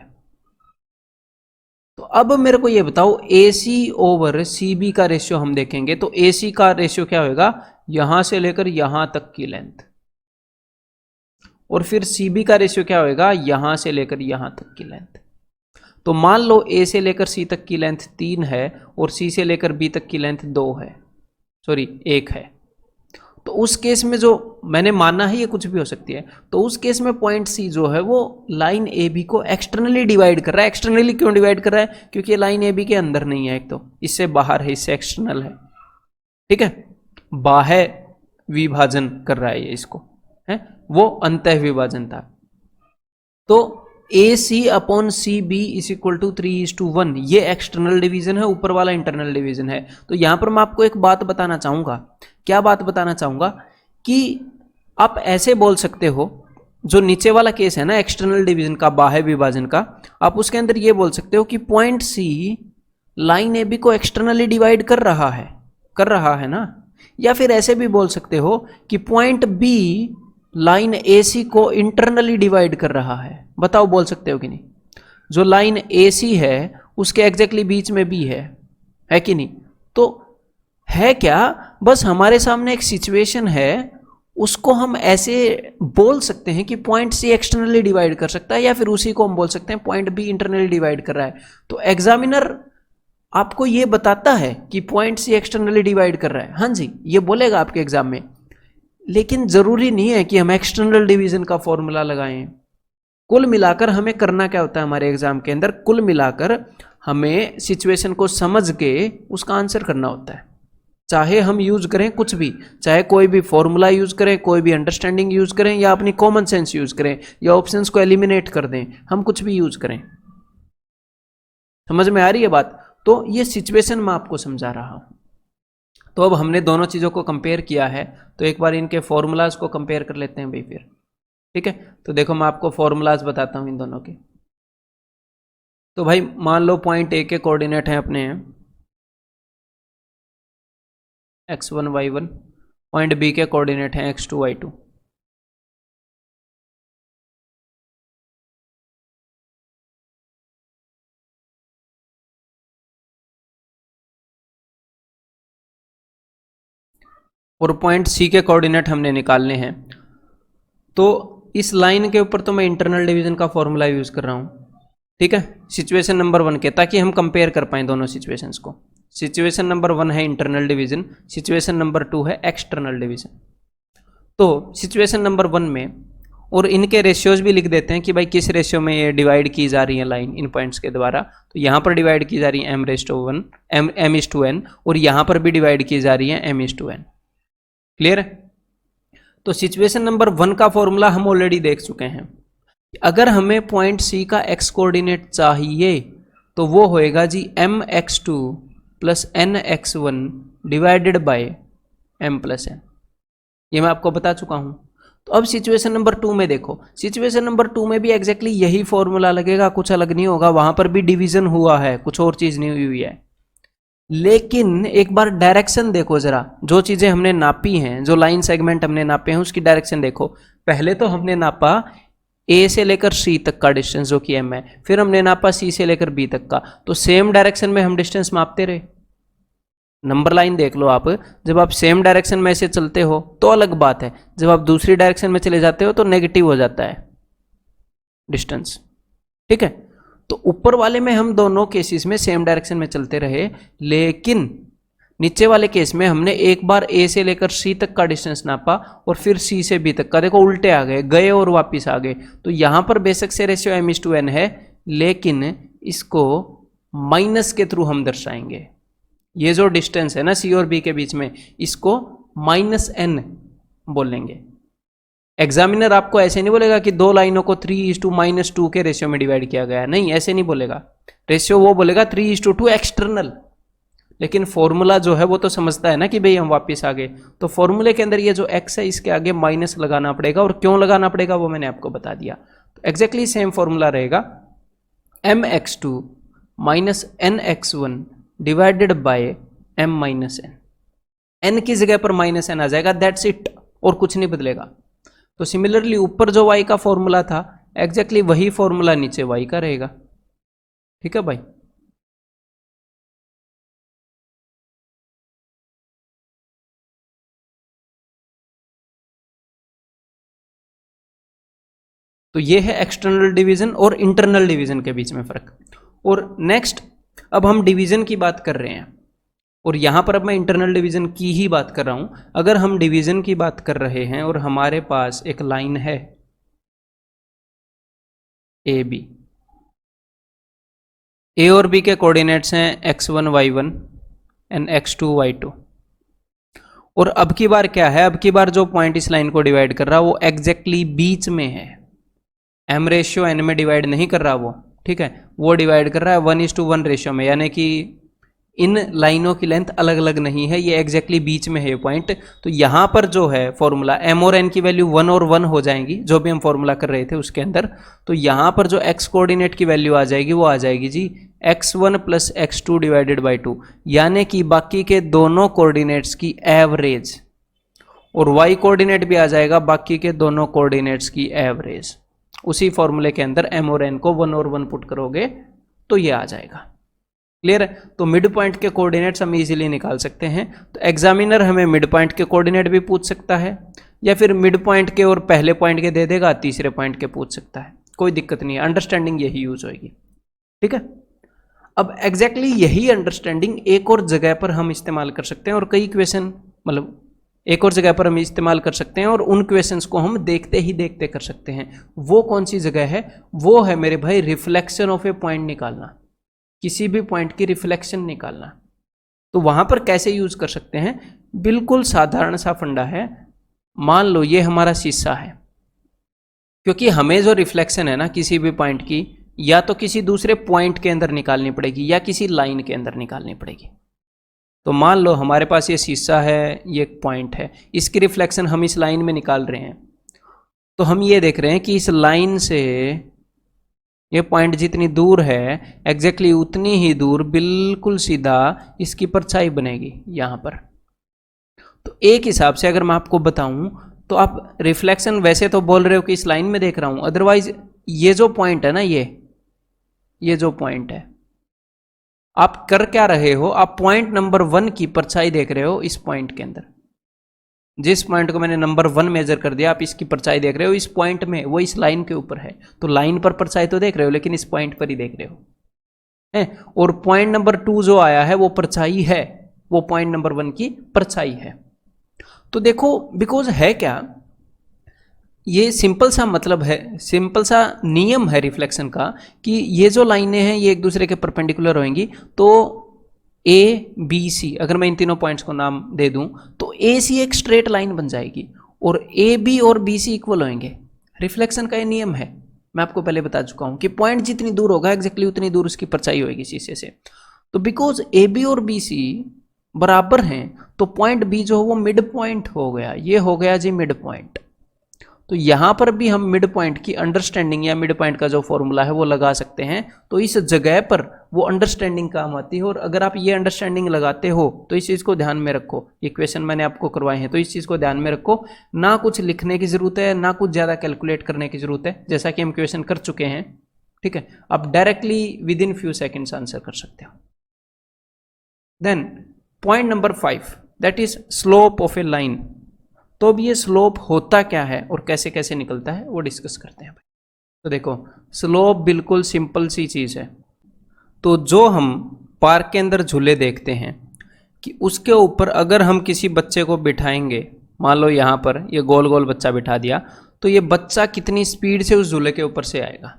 तो अब मेरे को ये बताओ ए सी ओवर सी बी का रेशियो हम देखेंगे, तो ए सी का रेशियो क्या होगा? यहां से लेकर यहां तक की लेंथ, और फिर सी बी का रेशियो क्या होगा? यहां से लेकर यहां तक की लेंथ। तो मान लो ए से लेकर सी तक की लेंथ 3 है और सी से लेकर बी तक की लेंथ 2 है, सॉरी 1 है। तो उस केस में जो मैंने माना है ये कुछ भी हो सकती है, तो उस केस में पॉइंट सी जो है वो लाइन ए बी को एक्सटर्नली डिवाइड कर रहा है। एक्सटर्नली क्यों डिवाइड कर रहा है? क्योंकि ये लाइन ए बी के अंदर नहीं है, एक तो इससे बाहर है, इससे एक्सटर्नल है, ठीक है, बाह्य विभाजन कर रहा है ये इसको, है वो अंतः विभाजन था। तो A C upon C B is equal to 3:1, ये एक्सटर्नल डिवीजन है, ऊपर वाला इंटरनल डिवीजन है। तो यहां पर मैं आपको एक बात बताना चाहूंगा। क्या बात बताना चाहूंगा? कि आप ऐसे बोल सकते हो, जो नीचे वाला केस है ना एक्सटर्नल डिवीजन का, बाह्य विभाजन का, आप उसके अंदर ये बोल सकते हो कि point C line A B को एक्सटर्नली डिवाइड कर रहा है ना। या फिर ऐसे भी बोल सकते हो कि पॉइंट बी लाइन ए सी को इंटरनली डिवाइड कर रहा है। बताओ बोल सकते हो कि नहीं? जो लाइन ए सी है उसके एग्जैक्टली बीच में बी है कि नहीं? तो है क्या, बस हमारे सामने एक सिचुएशन है, उसको हम ऐसे बोल सकते हैं कि पॉइंट सी एक्सटर्नली डिवाइड कर सकता है, या फिर उसी को हम बोल सकते हैं पॉइंट बी इंटरनली डिवाइड कर रहा है। तो एग्जामिनर आपको ये बताता है कि पॉइंट सी एक्सटर्नली डिवाइड कर रहा है, हाँ जी ये बोलेगा आपके एग्जाम में, लेकिन जरूरी नहीं है कि हम एक्सटर्नल डिवीजन का फॉर्मूला लगाएं। कुल मिलाकर हमें करना क्या होता है हमारे एग्जाम के अंदर? कुल मिलाकर हमें सिचुएशन को समझ के उसका आंसर करना होता है। चाहे हम यूज करें कुछ भी, चाहे कोई भी फॉर्मूला यूज करें, कोई भी अंडरस्टैंडिंग यूज करें, या अपनी कॉमन सेंस यूज करें, या ऑप्शंस को एलिमिनेट कर दें, हम कुछ भी यूज करें। समझ में आ रही है बात? तो ये सिचुएशन मैं आपको समझा रहा हूं। तो अब हमने दोनों चीज़ों को कंपेयर किया है, तो एक बार इनके फॉर्मूलाज को कंपेयर कर लेते हैं भाई फिर, ठीक है। तो देखो मैं आपको फॉर्मूलाज बताता हूँ इन दोनों के। तो भाई मान लो पॉइंट ए के कोऑर्डिनेट हैं अपने x1 y1, पॉइंट बी के कोऑर्डिनेट हैं x2 y2। और पॉइंट सी के कोऑर्डिनेट हमने निकालने हैं। तो इस लाइन के ऊपर तो मैं इंटरनल डिवीजन का फॉर्मूला यूज कर रहा हूँ, ठीक है, सिचुएशन नंबर 1 के, ताकि हम कंपेयर कर पाए दोनों सिचुएशंस को। सिचुएशन नंबर 1 है इंटरनल डिवीजन, सिचुएशन नंबर 2 है एक्सटर्नल डिवीजन। तो सिचुएशन नंबर 1 में और इनके रेशियोज भी लिख देते हैं कि भाई किस रेशियो में ये डिवाइड की जा रही है लाइन इन पॉइंट्स के द्वारा। तो यहाँ पर डिवाइड की जा रही है m1 m/n और यहाँ पर भी डिवाइड की जा रही है m/n। क्लियर है? तो सिचुएशन नंबर 1 का फॉर्मूला हम ऑलरेडी देख चुके हैं। अगर हमें पॉइंट सी का एक्स कोऑर्डिनेट चाहिए तो वो होएगा जी mx2 plus nx1 divided by m+n। ये मैं आपको बता चुका हूं। तो अब सिचुएशन नंबर 2 में देखो, सिचुएशन नंबर 2 में भी एग्जैक्टली यही फॉर्मूला लगेगा, कुछ अलग नहीं होगा। वहां पर भी डिवीजन हुआ है, कुछ और चीज नहीं हुई है। लेकिन एक बार डायरेक्शन देखो जरा, जो चीजें हमने नापी हैं, जो लाइन सेगमेंट हमने नापे हैं उसकी डायरेक्शन देखो। पहले तो हमने नापा ए से लेकर सी तक का डिस्टेंस जो कि m है, फिर हमने नापा सी से लेकर बी तक का। तो सेम डायरेक्शन में हम डिस्टेंस मापते रहे। नंबर लाइन देख लो आप, जब आप सेम डायरेक्शन में से चलते हो तो अलग बात है, जब आप दूसरी डायरेक्शन में चले जाते हो तो नेगेटिव हो जाता है डिस्टेंस। ठीक है, तो ऊपर वाले में हम दोनों केसेस में सेम डायरेक्शन में चलते रहे, लेकिन नीचे वाले केस में हमने एक बार ए से लेकर सी तक का डिस्टेंस नापा और फिर सी से बी तक का। देखो उल्टे आ गए, गए और वापिस आ गए। तो यहां पर बेशक से रेशियो m/n है, लेकिन इसको माइनस के थ्रू हम दर्शाएंगे। ये जो डिस्टेंस है ना सी और बी के बीच में, इसको -n बोलेंगे। एग्जामिनर आपको ऐसे नहीं बोलेगा कि दो लाइनों को 3:-2 के रेशियो में डिवाइड किया गया है, नहीं ऐसे नहीं बोलेगा। रेशियो वो बोलेगा 3:2 एक्सटर्नल। लेकिन फॉर्मूला जो है वो तो समझता है ना कि भाई हम वापस आ गए। तो फॉर्मूले के अंदर ये जो x है इसके आगे माइनस लगाना पड़ेगा, और क्यों लगाना पड़ेगा वो मैंने आपको बता दिया। तो एग्जैक्टली सेम फॉर्मूला रहेगा mx2 minus nx1 divided by m-n। n की जगह पर -n आ जाएगा, दैट्स इट, और कुछ नहीं बदलेगा। तो सिमिलरली ऊपर जो y का फॉर्मूला था एग्जैक्टली वही फॉर्मूला नीचे y का रहेगा। ठीक है भाई। तो ये है एक्सटर्नल डिवीजन और इंटरनल डिवीजन के बीच में फर्क। और नेक्स्ट अब हम डिवीजन की बात कर रहे हैं, और यहां पर अब मैं इंटरनल डिवीजन की ही बात कर रहा हूं। अगर हम डिवीजन की बात कर रहे हैं और हमारे पास एक लाइन है ए बी, ए और बी के कोऑर्डिनेट्स हैं x1 y1 and x2 y2। और अब की बार क्या है, अब की बार जो पॉइंट इस लाइन को डिवाइड कर रहा है वो एग्जैक्टली बीच में है, m/n में डिवाइड नहीं कर रहा वो। ठीक है, वो डिवाइड कर रहा है 1:1 रेशियो में, यानी कि इन लाइनों की लेंथ अलग अलग नहीं है, ये एग्जैक्टली बीच में है पॉइंट। तो यहां पर जो है फॉर्मूला m और n की वैल्यू 1 और 1 हो जाएंगी, जो भी हम फॉर्मूला कर रहे थे उसके अंदर। तो यहां पर जो x कोऑर्डिनेट की वैल्यू आ जाएगी वो आ जाएगी जी x1 plus x2 divided by 2, यानी कि बाकी के दोनों कोऑर्डिनेट्स की एवरेज, और y कोऑर्डिनेट भी आ जाएगा बाकी के दोनों कोऑर्डिनेट्स की एवरेज। उसी फॉर्मूले के अंदर m और n को 1 और 1 पुट करोगे तो ये आ जाएगा। क्लियर है? तो मिड पॉइंट के कोऑर्डिनेट्स हम इजीली निकाल सकते हैं। तो एग्जामिनर हमें मिड पॉइंट के कोऑर्डिनेट भी पूछ सकता है, या फिर मिड पॉइंट के और पहले पॉइंट के दे देगा, तीसरे पॉइंट के पूछ सकता है, कोई दिक्कत नहीं है। अंडरस्टैंडिंग यही यूज होगी। ठीक है, अब एग्जैक्टली यही अंडरस्टैंडिंग एक और जगह पर हम इस्तेमाल कर सकते हैं, और कई क्वेश्चन मतलब एक और जगह पर हम इस्तेमाल कर सकते हैं, और उन क्वेश्चंस को हम देखते ही देखते कर सकते हैं। वो कौन सी जगह है? वो है मेरे भाई रिफ्लेक्शन ऑफ ए पॉइंट निकालना, किसी भी पॉइंट की रिफ्लेक्शन निकालना। तो वहां पर कैसे यूज कर सकते हैं? बिल्कुल साधारण सा फंडा है। मान लो ये हमारा शीशा है, क्योंकि हमें जो रिफ्लेक्शन है ना किसी भी पॉइंट की, या तो किसी दूसरे पॉइंट के अंदर निकालनी पड़ेगी या किसी लाइन के अंदर निकालनी पड़ेगी। तो मान लो हमारे पास ये शीशा है, ये एक पॉइंट है, इसकी रिफ्लेक्शन हम इस लाइन में निकाल रहे हैं। तो हम ये देख रहे हैं कि इस लाइन से ये पॉइंट जितनी दूर है एग्जैक्टली उतनी ही दूर बिल्कुल सीधा इसकी परछाई बनेगी यहाँ पर। तो एक हिसाब से अगर मैं आपको बताऊं तो आप रिफ्लेक्शन वैसे तो बोल रहे हो कि इस लाइन में देख रहा हूं, अदरवाइज ये जो पॉइंट है ना, ये जो पॉइंट है, आप कर क्या रहे हो? आप पॉइंट नंबर 1 की परछाई देख रहे हो इस पॉइंट के अंदर। जिस पॉइंट को मैंने नंबर 1 मेजर कर दिया, आप इसकी परछाई देख रहे हो इस पॉइंट में, वो इस लाइन के ऊपर है। तो लाइन पर परछाई तो देख रहे हो, लेकिन इस पॉइंट पर ही देख रहे हो है। और पॉइंट नंबर 2 जो आया है वो परछाई है, वो पॉइंट नंबर 1 की परछाई है। तो देखो बिकॉज है क्या, ये सिंपल सा मतलब है, सिंपल सा नियम है रिफ्लेक्शन का कि ये जो लाइनें हैं ये एक दूसरे के परपेंडिकुलर होंगी, तो ए बी सी, अगर मैं इन तीनों पॉइंट्स को नाम दे दूं तो ए सी एक स्ट्रेट लाइन बन जाएगी और ए बी और बी सी इक्वल होंगे। रिफ्लेक्शन का ये नियम है, मैं आपको पहले बता चुका हूं कि पॉइंट जितनी दूर होगा एग्जैक्टली उतनी दूर उसकी परछाई होगी शीशे से। तो बिकॉज ए बी और बी सी बराबर हैं तो पॉइंट बी जो है वो मिड पॉइंट हो गया, ये हो गया जी मिड पॉइंट। तो यहां पर भी हम मिड पॉइंट की अंडरस्टैंडिंग या मिड पॉइंट का जो फॉर्मूला है वो लगा सकते हैं। तो इस जगह पर वो अंडरस्टैंडिंग काम आती है, और अगर आप ये अंडरस्टैंडिंग लगाते हो तो इस चीज़ को ध्यान में रखो, ये क्वेश्चन मैंने आपको करवाए हैं तो इस चीज़ को ध्यान में रखो, ना कुछ लिखने की जरूरत है ना कुछ ज़्यादा कैलकुलेट करने की जरूरत है, जैसा कि हम क्वेश्चन कर चुके हैं। ठीक है, आप directly within few seconds answer कर सकते हो। Then point number 5 that is slope of a line. तो अब ये स्लोप होता क्या है और कैसे कैसे निकलता है वो डिस्कस करते हैं भाई। तो देखो स्लोप बिल्कुल सिंपल सी चीज़ है। तो जो हम पार्क के अंदर झूले देखते हैं कि उसके ऊपर अगर हम किसी बच्चे को बिठाएंगे, मान लो यहाँ पर ये गोल गोल बच्चा बिठा दिया, तो ये बच्चा कितनी स्पीड से उस झूले के ऊपर से आएगा।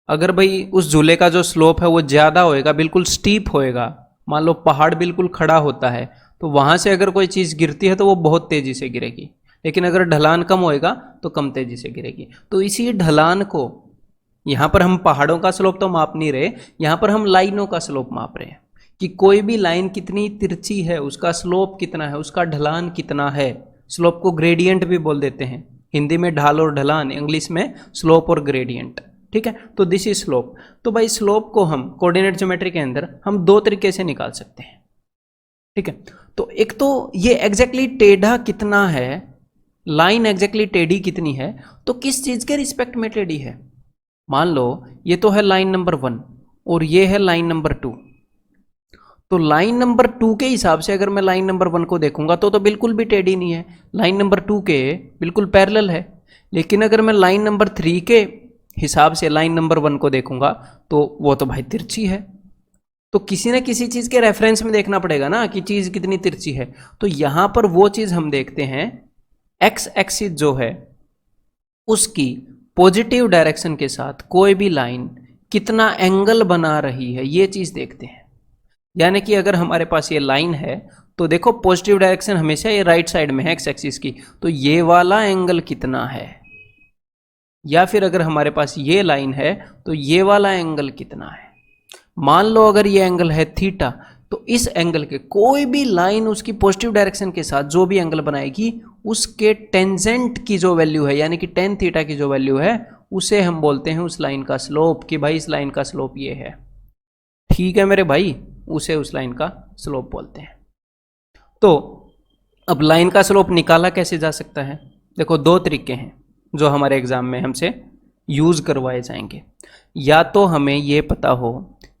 अगर भाई उस झूले का जो स्लोप है वो ज़्यादा होएगा, बिल्कुल स्टीप होएगा, मान लो पहाड़ बिल्कुल खड़ा होता है तो वहां से अगर कोई चीज़ गिरती है तो वो बहुत तेज़ी से गिरेगी, लेकिन अगर ढलान कम होएगा तो कम तेज़ी से गिरेगी। तो इसी ढलान को यहाँ पर हम पहाड़ों का स्लोप तो माप नहीं रहे, यहाँ पर हम लाइनों का स्लोप माप रहे हैं कि कोई भी लाइन कितनी तिरछी है, उसका स्लोप कितना है, उसका ढलान कितना है। स्लोप को ग्रेडियंट भी बोल देते हैं, हिंदी में ढाल और ढलान, इंग्लिश में स्लोप और ग्रेडियंट। ठीक है, तो दिस इज स्लोप। तो भाई स्लोप को हम कोऑर्डिनेट ज्योमेट्री के अंदर हम दो तरीके से निकाल सकते हैं। ठीक है, तो एक तो ये एग्जैक्टली टेढ़ा कितना है, लाइन एग्जैक्टली टेढ़ी कितनी है, तो किस चीज के रिस्पेक्ट में टेढ़ी है। मान लो ये तो है लाइन नंबर 1 और ये है लाइन नंबर 2। तो लाइन नंबर 2 के हिसाब से अगर मैं लाइन नंबर 1 को देखूंगा तो बिल्कुल भी टेढ़ी नहीं है, लाइन नंबर 2 के बिल्कुल पैरेलल है। लेकिन अगर मैं लाइन नंबर 3 के हिसाब से लाइन नंबर 1 को देखूंगा तो वो तो भाई तिरछी है। तो किसी न किसी चीज के रेफरेंस में देखना पड़ेगा ना कि चीज कितनी तिरछी है। तो यहां पर वो चीज हम देखते हैं, एक्स एक्सिस जो है उसकी पॉजिटिव डायरेक्शन के साथ कोई भी लाइन कितना एंगल बना रही है, ये चीज देखते हैं। यानी कि अगर हमारे पास ये लाइन है तो देखो पॉजिटिव डायरेक्शन हमेशा ये राइट साइड में है एक्स एक्सिस की, तो ये वाला एंगल कितना है। या फिर अगर हमारे पास ये लाइन है तो ये वाला एंगल कितना है। मान लो अगर ये एंगल है थीटा, तो इस एंगल के कोई भी लाइन उसकी पॉजिटिव डायरेक्शन के साथ जो भी एंगल बनाएगी उसके टेंजेंट की जो वैल्यू है, यानी कि टेन थीटा की जो वैल्यू है, उसे हम बोलते हैं उस लाइन का स्लोप। कि भाई इस लाइन का स्लोप ये है, ठीक है मेरे भाई, उसे उस लाइन का स्लोप बोलते हैं। तो अब लाइन का स्लोप निकाला कैसे जा सकता है। देखो दो तरीके हैं जो हमारे एग्जाम में हमसे यूज करवाए जाएंगे। या तो हमें ये पता हो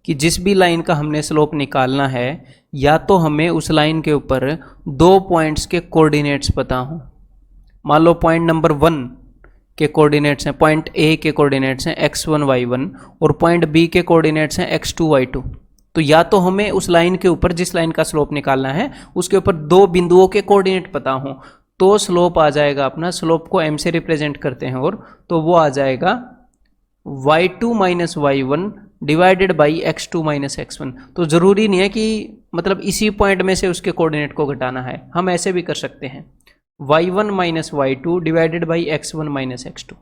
कि जिस भी लाइन का हमने स्लोप निकालना है, या तो हमें उस लाइन के ऊपर दो पॉइंट्स के कोऑर्डिनेट्स पता हो। मान लो पॉइंट नंबर 1 के कोऑर्डिनेट्स हैं, पॉइंट ए के कोऑर्डिनेट्स हैं x1 y1 और पॉइंट बी के कोऑर्डिनेट्स हैं x2 y2। तो या तो हमें उस लाइन के ऊपर जिस लाइन का स्लोप निकालना है उसके ऊपर दो बिंदुओं के कोऑर्डिनेट पता हो, तो स्लोप आ जाएगा अपना, स्लोप को m से रिप्रेजेंट करते हैं, और तो वो आ जाएगा y2 minus y1 divided by x2 minus x1। तो ज़रूरी नहीं है कि मतलब इसी पॉइंट में से उसके कोऑर्डिनेट को घटाना है, हम ऐसे भी कर सकते हैं y1 minus y2 divided by x1 minus x2।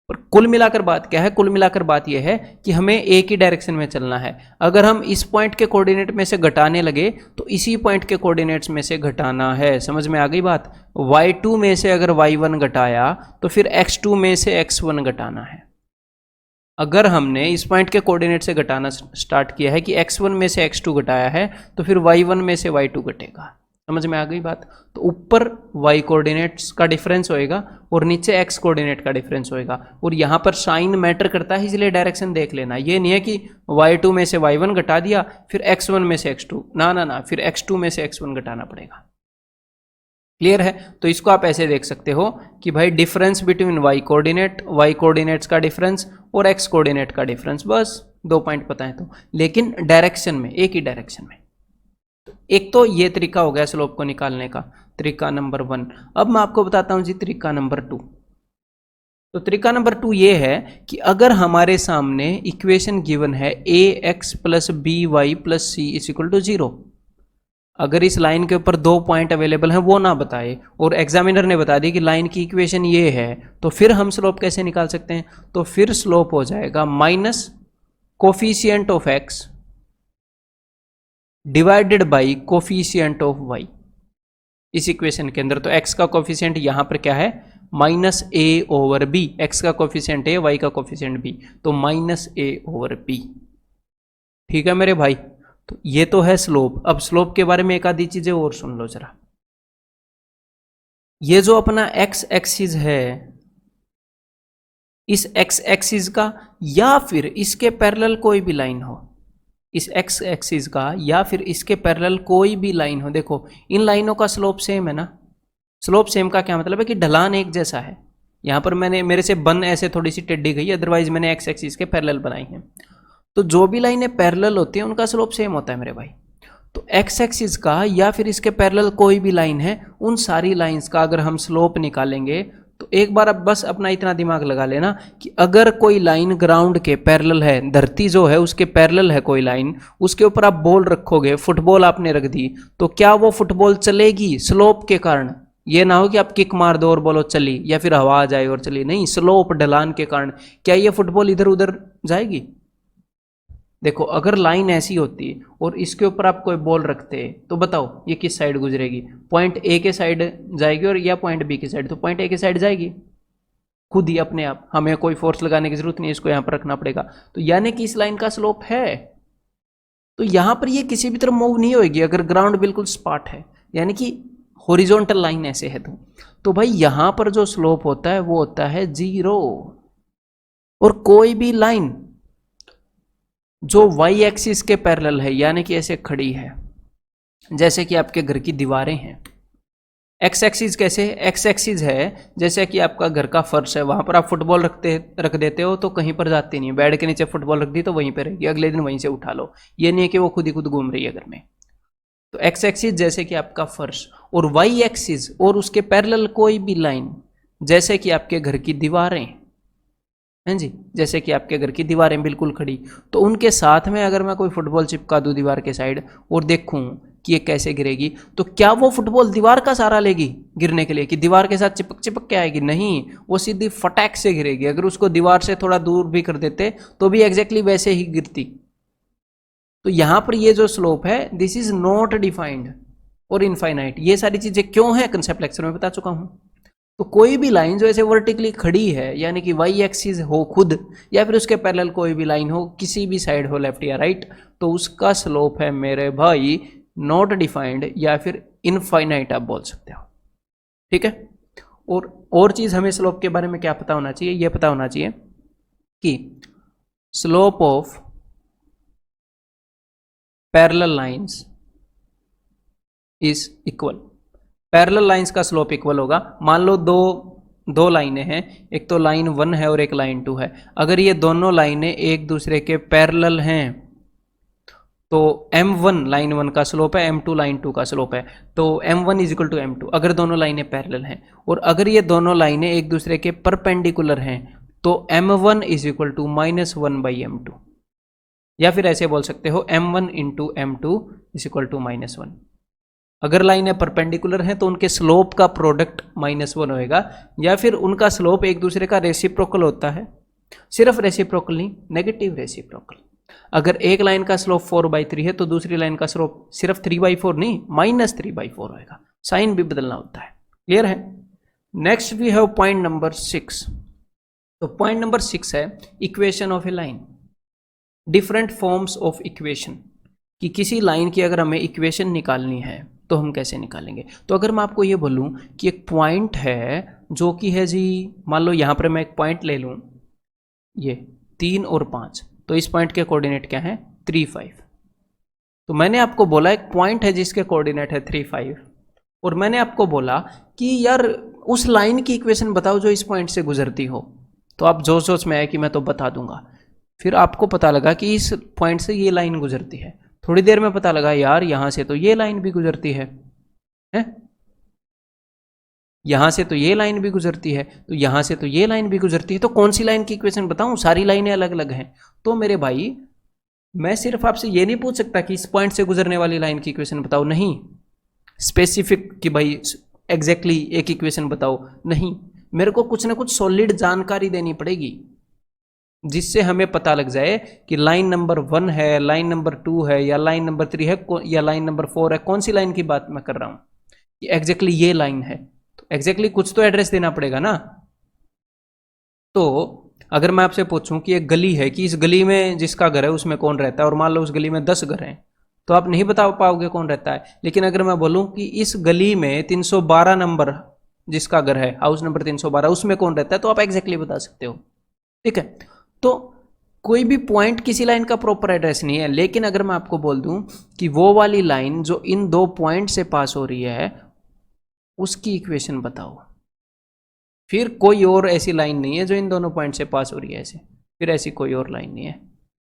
और कुल मिलाकर बात क्या है, कुल मिलाकर बात यह है कि हमें एक ही डायरेक्शन में चलना है। अगर हम इस पॉइंट के कोऑर्डिनेट में से घटाने लगे तो इसी पॉइंट के कोऑर्डिनेट्स में से घटाना है। समझ में आ गई बात। y2 में से अगर y1 घटाया तो फिर x2 में से x1 घटाना है। अगर हमने इस पॉइंट के कोऑर्डिनेट से घटाना स्टार्ट किया है कि x1 में से x2 घटाया है तो फिर y1 में से y2 घटेगा। समझ में आ गई बात। तो ऊपर y कोऑर्डिनेट्स का डिफरेंस होएगा और नीचे x कोऑर्डिनेट का डिफरेंस होएगा, और यहाँ पर साइन मैटर करता है, इसलिए डायरेक्शन देख लेना। ये नहीं है कि y2 में से y1 घटा दिया फिर x1 में से x2, ना ना ना, फिर x2 में से x1 घटाना पड़ेगा। क्लियर है। तो इसको आप ऐसे देख सकते हो कि भाई डिफरेंस बिटवीन y कोऑर्डिनेट्स का डिफरेंस और x कोऑर्डिनेट का डिफरेंस, बस दो पॉइंट पता है तो, लेकिन डायरेक्शन में, एक ही डायरेक्शन में। तो एक तो ये तरीका हो गया स्लोप को निकालने का, तरीका नंबर 1। अब मैं आपको बताता हूं जी तरीका नंबर 2। तो तरीका नंबर 2 ये है कि अगर हमारे सामने इक्वेशन गिवन है A X plus B Y plus C is equal to 0, अगर इस लाइन के ऊपर 2 पॉइंट अवेलेबल हैं वो ना बताए और एग्जामिनर ने बता दी कि लाइन की इक्वेशन ये है, तो फिर हम स्लोप कैसे निकाल सकते हैं? तो फिर स्लोप हो जाएगा minus coefficient of x divided by coefficient of y इस इक्वेशन के अंदर। तो x का कोफिशिएंट यहां पर क्या है? माइनस ए ओवर बी। एक्स का कोफिशिएंट ए, वाई का कोफिशिएंट बी, तो माइनस ए ओवर बी। ठीक है मेरे भाई, तो ये तो है स्लोप। अब स्लोप के बारे में एक आधी चीजें और सुन लो जरा। ये जो अपना एक्स एक्सिस है, इस एक्स एक्सिस का या फिर इसके पैरेलल कोई भी लाइन हो, इस एक्स एक्सिस का या फिर इसके पैरेलल कोई भी लाइन हो, देखो इन लाइनों का स्लोप सेम है ना। स्लोप सेम का क्या मतलब है? कि ढलान एक जैसा है। यहां पर मेरे से बन ऐसे थोड़ी सी टेढ़ी गई, अदरवाइज मैंने एक्स एक्सिस के पैरेलल बनाई हैं। तो जो भी लाइनें पैरेलल होती हैं उनका स्लोप सेम होता है मेरे भाई। तो एक्स एक्सिस का या फिर इसके पैरेलल कोई भी लाइन है, उन सारी लाइंस का अगर हम स्लोप निकालेंगे तो एक बार अब बस अपना इतना दिमाग लगा लेना कि अगर कोई लाइन ग्राउंड के पैरेलल है, धरती जो है उसके पैरेलल है कोई लाइन, उसके ऊपर आप बॉल रखोगे, फुटबॉल आपने रख दी, तो क्या वो फुटबॉल चलेगी स्लोप के कारण? ये ना हो कि आप किक मार दो और बोलो चली, या फिर हवा आ जाए और चली, नहीं, स्लोप ढलान के कारण क्या ये फुटबॉल इधर उधर जाएगी? देखो अगर लाइन ऐसी होती और इसके ऊपर आप कोई बॉल रखते तो बताओ ये किस साइड गुजरेगी? पॉइंट ए के साइड जाएगी और या पॉइंट बी के साइड? तो पॉइंट ए के साइड जाएगी खुद ही अपने आप, हमें कोई फोर्स लगाने की जरूरत नहीं है, इसको यहां पर रखना पड़ेगा। तो यानी कि इस लाइन का स्लोप है, तो यहां पर ये किसी भी तरफ मूव नहीं होगी अगर ग्राउंड बिल्कुल स्पॉट है, यानी कि हॉरिजॉन्टल लाइन ऐसे है। तो भाई यहां पर जो स्लोप होता है वो होता है 0। और कोई भी लाइन जो वाई एक्सिस के पैरेलल है, यानी कि ऐसे खड़ी है, जैसे कि आपके घर की दीवारें हैं। एक्स एक्सिस कैसे? एक्स एक्सिस है जैसे कि आपका घर का फर्श है, वहां पर आप फुटबॉल रख देते हो तो कहीं पर जाती नहीं, बेड के नीचे फुटबॉल रख दी तो वहीं पर रहेगी, अगले दिन वहीं से उठा लो, ये नहीं है कि वो खुद ही खुद घूम रही है घर में। तो एक्स एक्सिस जैसे कि आपका फर्श, और वाई एक्सिस और उसके पैरेलल कोई भी लाइन जैसे कि आपके घर की दीवारें हैं जी, जैसे कि आपके घर की दीवारें बिल्कुल खड़ी, तो उनके साथ में अगर मैं कोई फुटबॉल चिपका दूं दीवार के साइड और देखूं कि ये कैसे गिरेगी, तो क्या वो फुटबॉल दीवार का सहारा लेगी गिरने के लिए कि दीवार के साथ चिपक चिपक के आएगी? नहीं, वो सीधी फटाक से गिरेगी। अगर उसको दीवार से थोड़ा दूर भी कर देते तो भी एग्जैक्टली वैसे ही गिरती। तो यहां पर ये जो स्लोप है दिस इज नॉट डिफाइंड और इनफाइनाइट। ये सारी चीजें क्यों है कंसेप्ट लेक्चर में बता चुका हूं। तो कोई भी लाइन जो ऐसे वर्टिकली खड़ी है, यानी कि वाई एक्सिस हो खुद या फिर उसके पैरेलल कोई भी लाइन हो, किसी भी साइड हो, लेफ्ट या राइट, तो उसका स्लोप है मेरे भाई नॉट डिफाइंड या फिर इनफाइनाइट आप बोल सकते हो। ठीक है। और चीज हमें स्लोप के बारे में क्या पता होना चाहिए? यह पता होना चाहिए कि slope of parallel lines is equal. Parallel lines का स्लोप इक्वल होगा। मान लो दो लाइनें हैं, एक तो लाइन 1 है और एक लाइन 2 है। अगर ये दोनों लाइनें एक दूसरे के पैरेलल हैं तो m1 लाइन 1 का स्लोप है, m2 लाइन 2 का स्लोप है, तो m1 is equal to m2 अगर दोनों लाइनें पैरेलल हैं। और अगर ये दोनों लाइनें एक दूसरे के परपेंडिकुलर हैं तो m1 is equal to -1/m2, या फिर ऐसे बोल सकते हो m1 into m2 is equal to -1। अगर लाइनें परपेंडिकुलर हैं तो उनके स्लोप का प्रोडक्ट -1 होएगा, या फिर उनका स्लोप एक दूसरे का रेसिप्रोकल होता है। सिर्फ रेसिप्रोकल नहीं, नेगेटिव रेसिप्रोकल। अगर एक लाइन का स्लोप 4/3 है तो दूसरी लाइन का स्लोप सिर्फ 3/4 नहीं, -3/4 होएगा। साइन भी बदलना होता है। क्लियर है? Next we have point number 6। तो पॉइंट नंबर 6 है equation of a line, different forms of equation. कि किसी लाइन की अगर हमें इक्वेशन निकालनी है तो हम कैसे निकालेंगे? तो अगर मैं आपको ये बोलूं कि एक पॉइंट है जो कि है जी, मान लो यहां पर मैं एक पॉइंट ले लूं, ये 3 और 5, तो इस पॉइंट के कोऑर्डिनेट क्या है? 3, 5। तो मैंने आपको बोला एक पॉइंट है जिसके कोऑर्डिनेट है 3, 5, और मैंने आपको बोला कि यार उस लाइन की इक्वेशन बताओ जो इस पॉइंट से गुजरती हो। तो आप जोश जोश में आए कि मैं तो बता दूंगा। फिर आपको पता लगा कि इस पॉइंट से ये लाइन गुजरती है, थोड़ी देर में पता लगा यार यहां से तो ये लाइन भी गुजरती है, यहाँ से तो ये लाइन भी गुजरती है, तो यहाँ से तो ये लाइन भी गुजरती है, तो कौन सी लाइन की इक्वेशन बताऊं? सारी लाइनें अलग अलग हैं। तो मेरे भाई मैं सिर्फ आपसे ये नहीं पूछ सकता कि इस पॉइंट से गुजरने वाली लाइन की इक्वेशन बताओ, नहीं। स्पेसिफिक कि भाई एग्जैक्टली एक इक्वेशन बताओ, नहीं। मेरे को कुछ ना कुछ सॉलिड जानकारी देनी पड़ेगी जिससे हमें पता लग जाए कि लाइन नंबर 1 है, लाइन नंबर 2 है, या लाइन नंबर 3 है, या लाइन नंबर 4 है। कौन सी लाइन की बात मैं कर रहा हूं कि एग्जैक्टली ये लाइन है, तो एग्जैक्टली कुछ तो एड्रेस देना पड़ेगा ना। तो अगर मैं आपसे पूछूं कि एक गली है, कि इस गली में जिसका घर है उसमें कौन रहता है, और मान लो उस गली में 10 घर हैं, तो आप नहीं बता पाओगे कौन रहता है। लेकिन अगर मैं बोलूं कि इस गली में 312 नंबर जिसका घर है, हाउस नंबर 312, उसमें कौन रहता है, तो आप एग्जैक्टली बता सकते हो। ठीक है, तो कोई भी पॉइंट किसी लाइन का प्रॉपर एड्रेस नहीं है। लेकिन अगर मैं आपको बोल दूं कि वो वाली लाइन जो इन दो पॉइंट से पास हो रही है उसकी इक्वेशन बताओ, फिर कोई और ऐसी लाइन नहीं है जो इन दोनों पॉइंट से पास हो रही है, ऐसे फिर ऐसी कोई और लाइन नहीं है।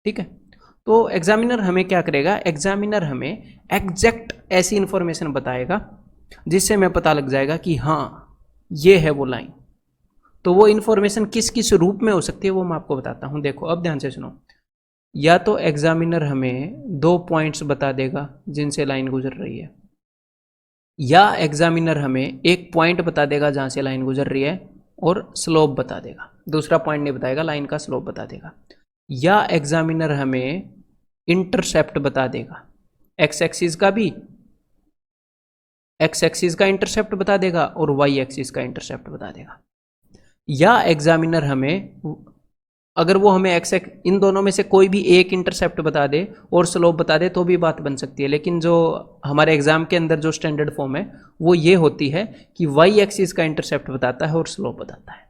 ठीक है, तो एग्जामिनर हमें क्या करेगा, एग्जामिनर हमें एग्जैक्ट ऐसी इंफॉर्मेशन बताएगा जिससे हमें पता लग जाएगा कि हाँ ये है वो लाइन। तो वो इन्फॉर्मेशन किस किस रूप में हो सकती है वो मैं आपको बताता हूँ। देखो अब ध्यान से सुनो, या तो एग्जामिनर हमें 2 पॉइंट्स बता देगा जिनसे लाइन गुजर रही है, या एग्जामिनर हमें एक पॉइंट बता देगा जहाँ से लाइन गुजर रही है और स्लोप बता देगा, दूसरा पॉइंट नहीं बताएगा, लाइन का स्लोप बता देगा। या एग्जामिनर हमें इंटरसेप्ट बता देगा, एक्स एक्सिस का भी, एक्स एक्सिस का इंटरसेप्ट बता देगा और वाई एक्सिस का इंटरसेप्ट बता देगा। या एग्जामिनर हमें, अगर वो हमें एक्स इन दोनों में से कोई भी एक इंटरसेप्ट बता दे और स्लोप बता दे तो भी बात बन सकती है। लेकिन जो हमारे एग्जाम के अंदर जो स्टैंडर्ड फॉर्म है वो ये होती है कि वाई एक्सिस का इंटरसेप्ट बताता है और स्लोप बताता है।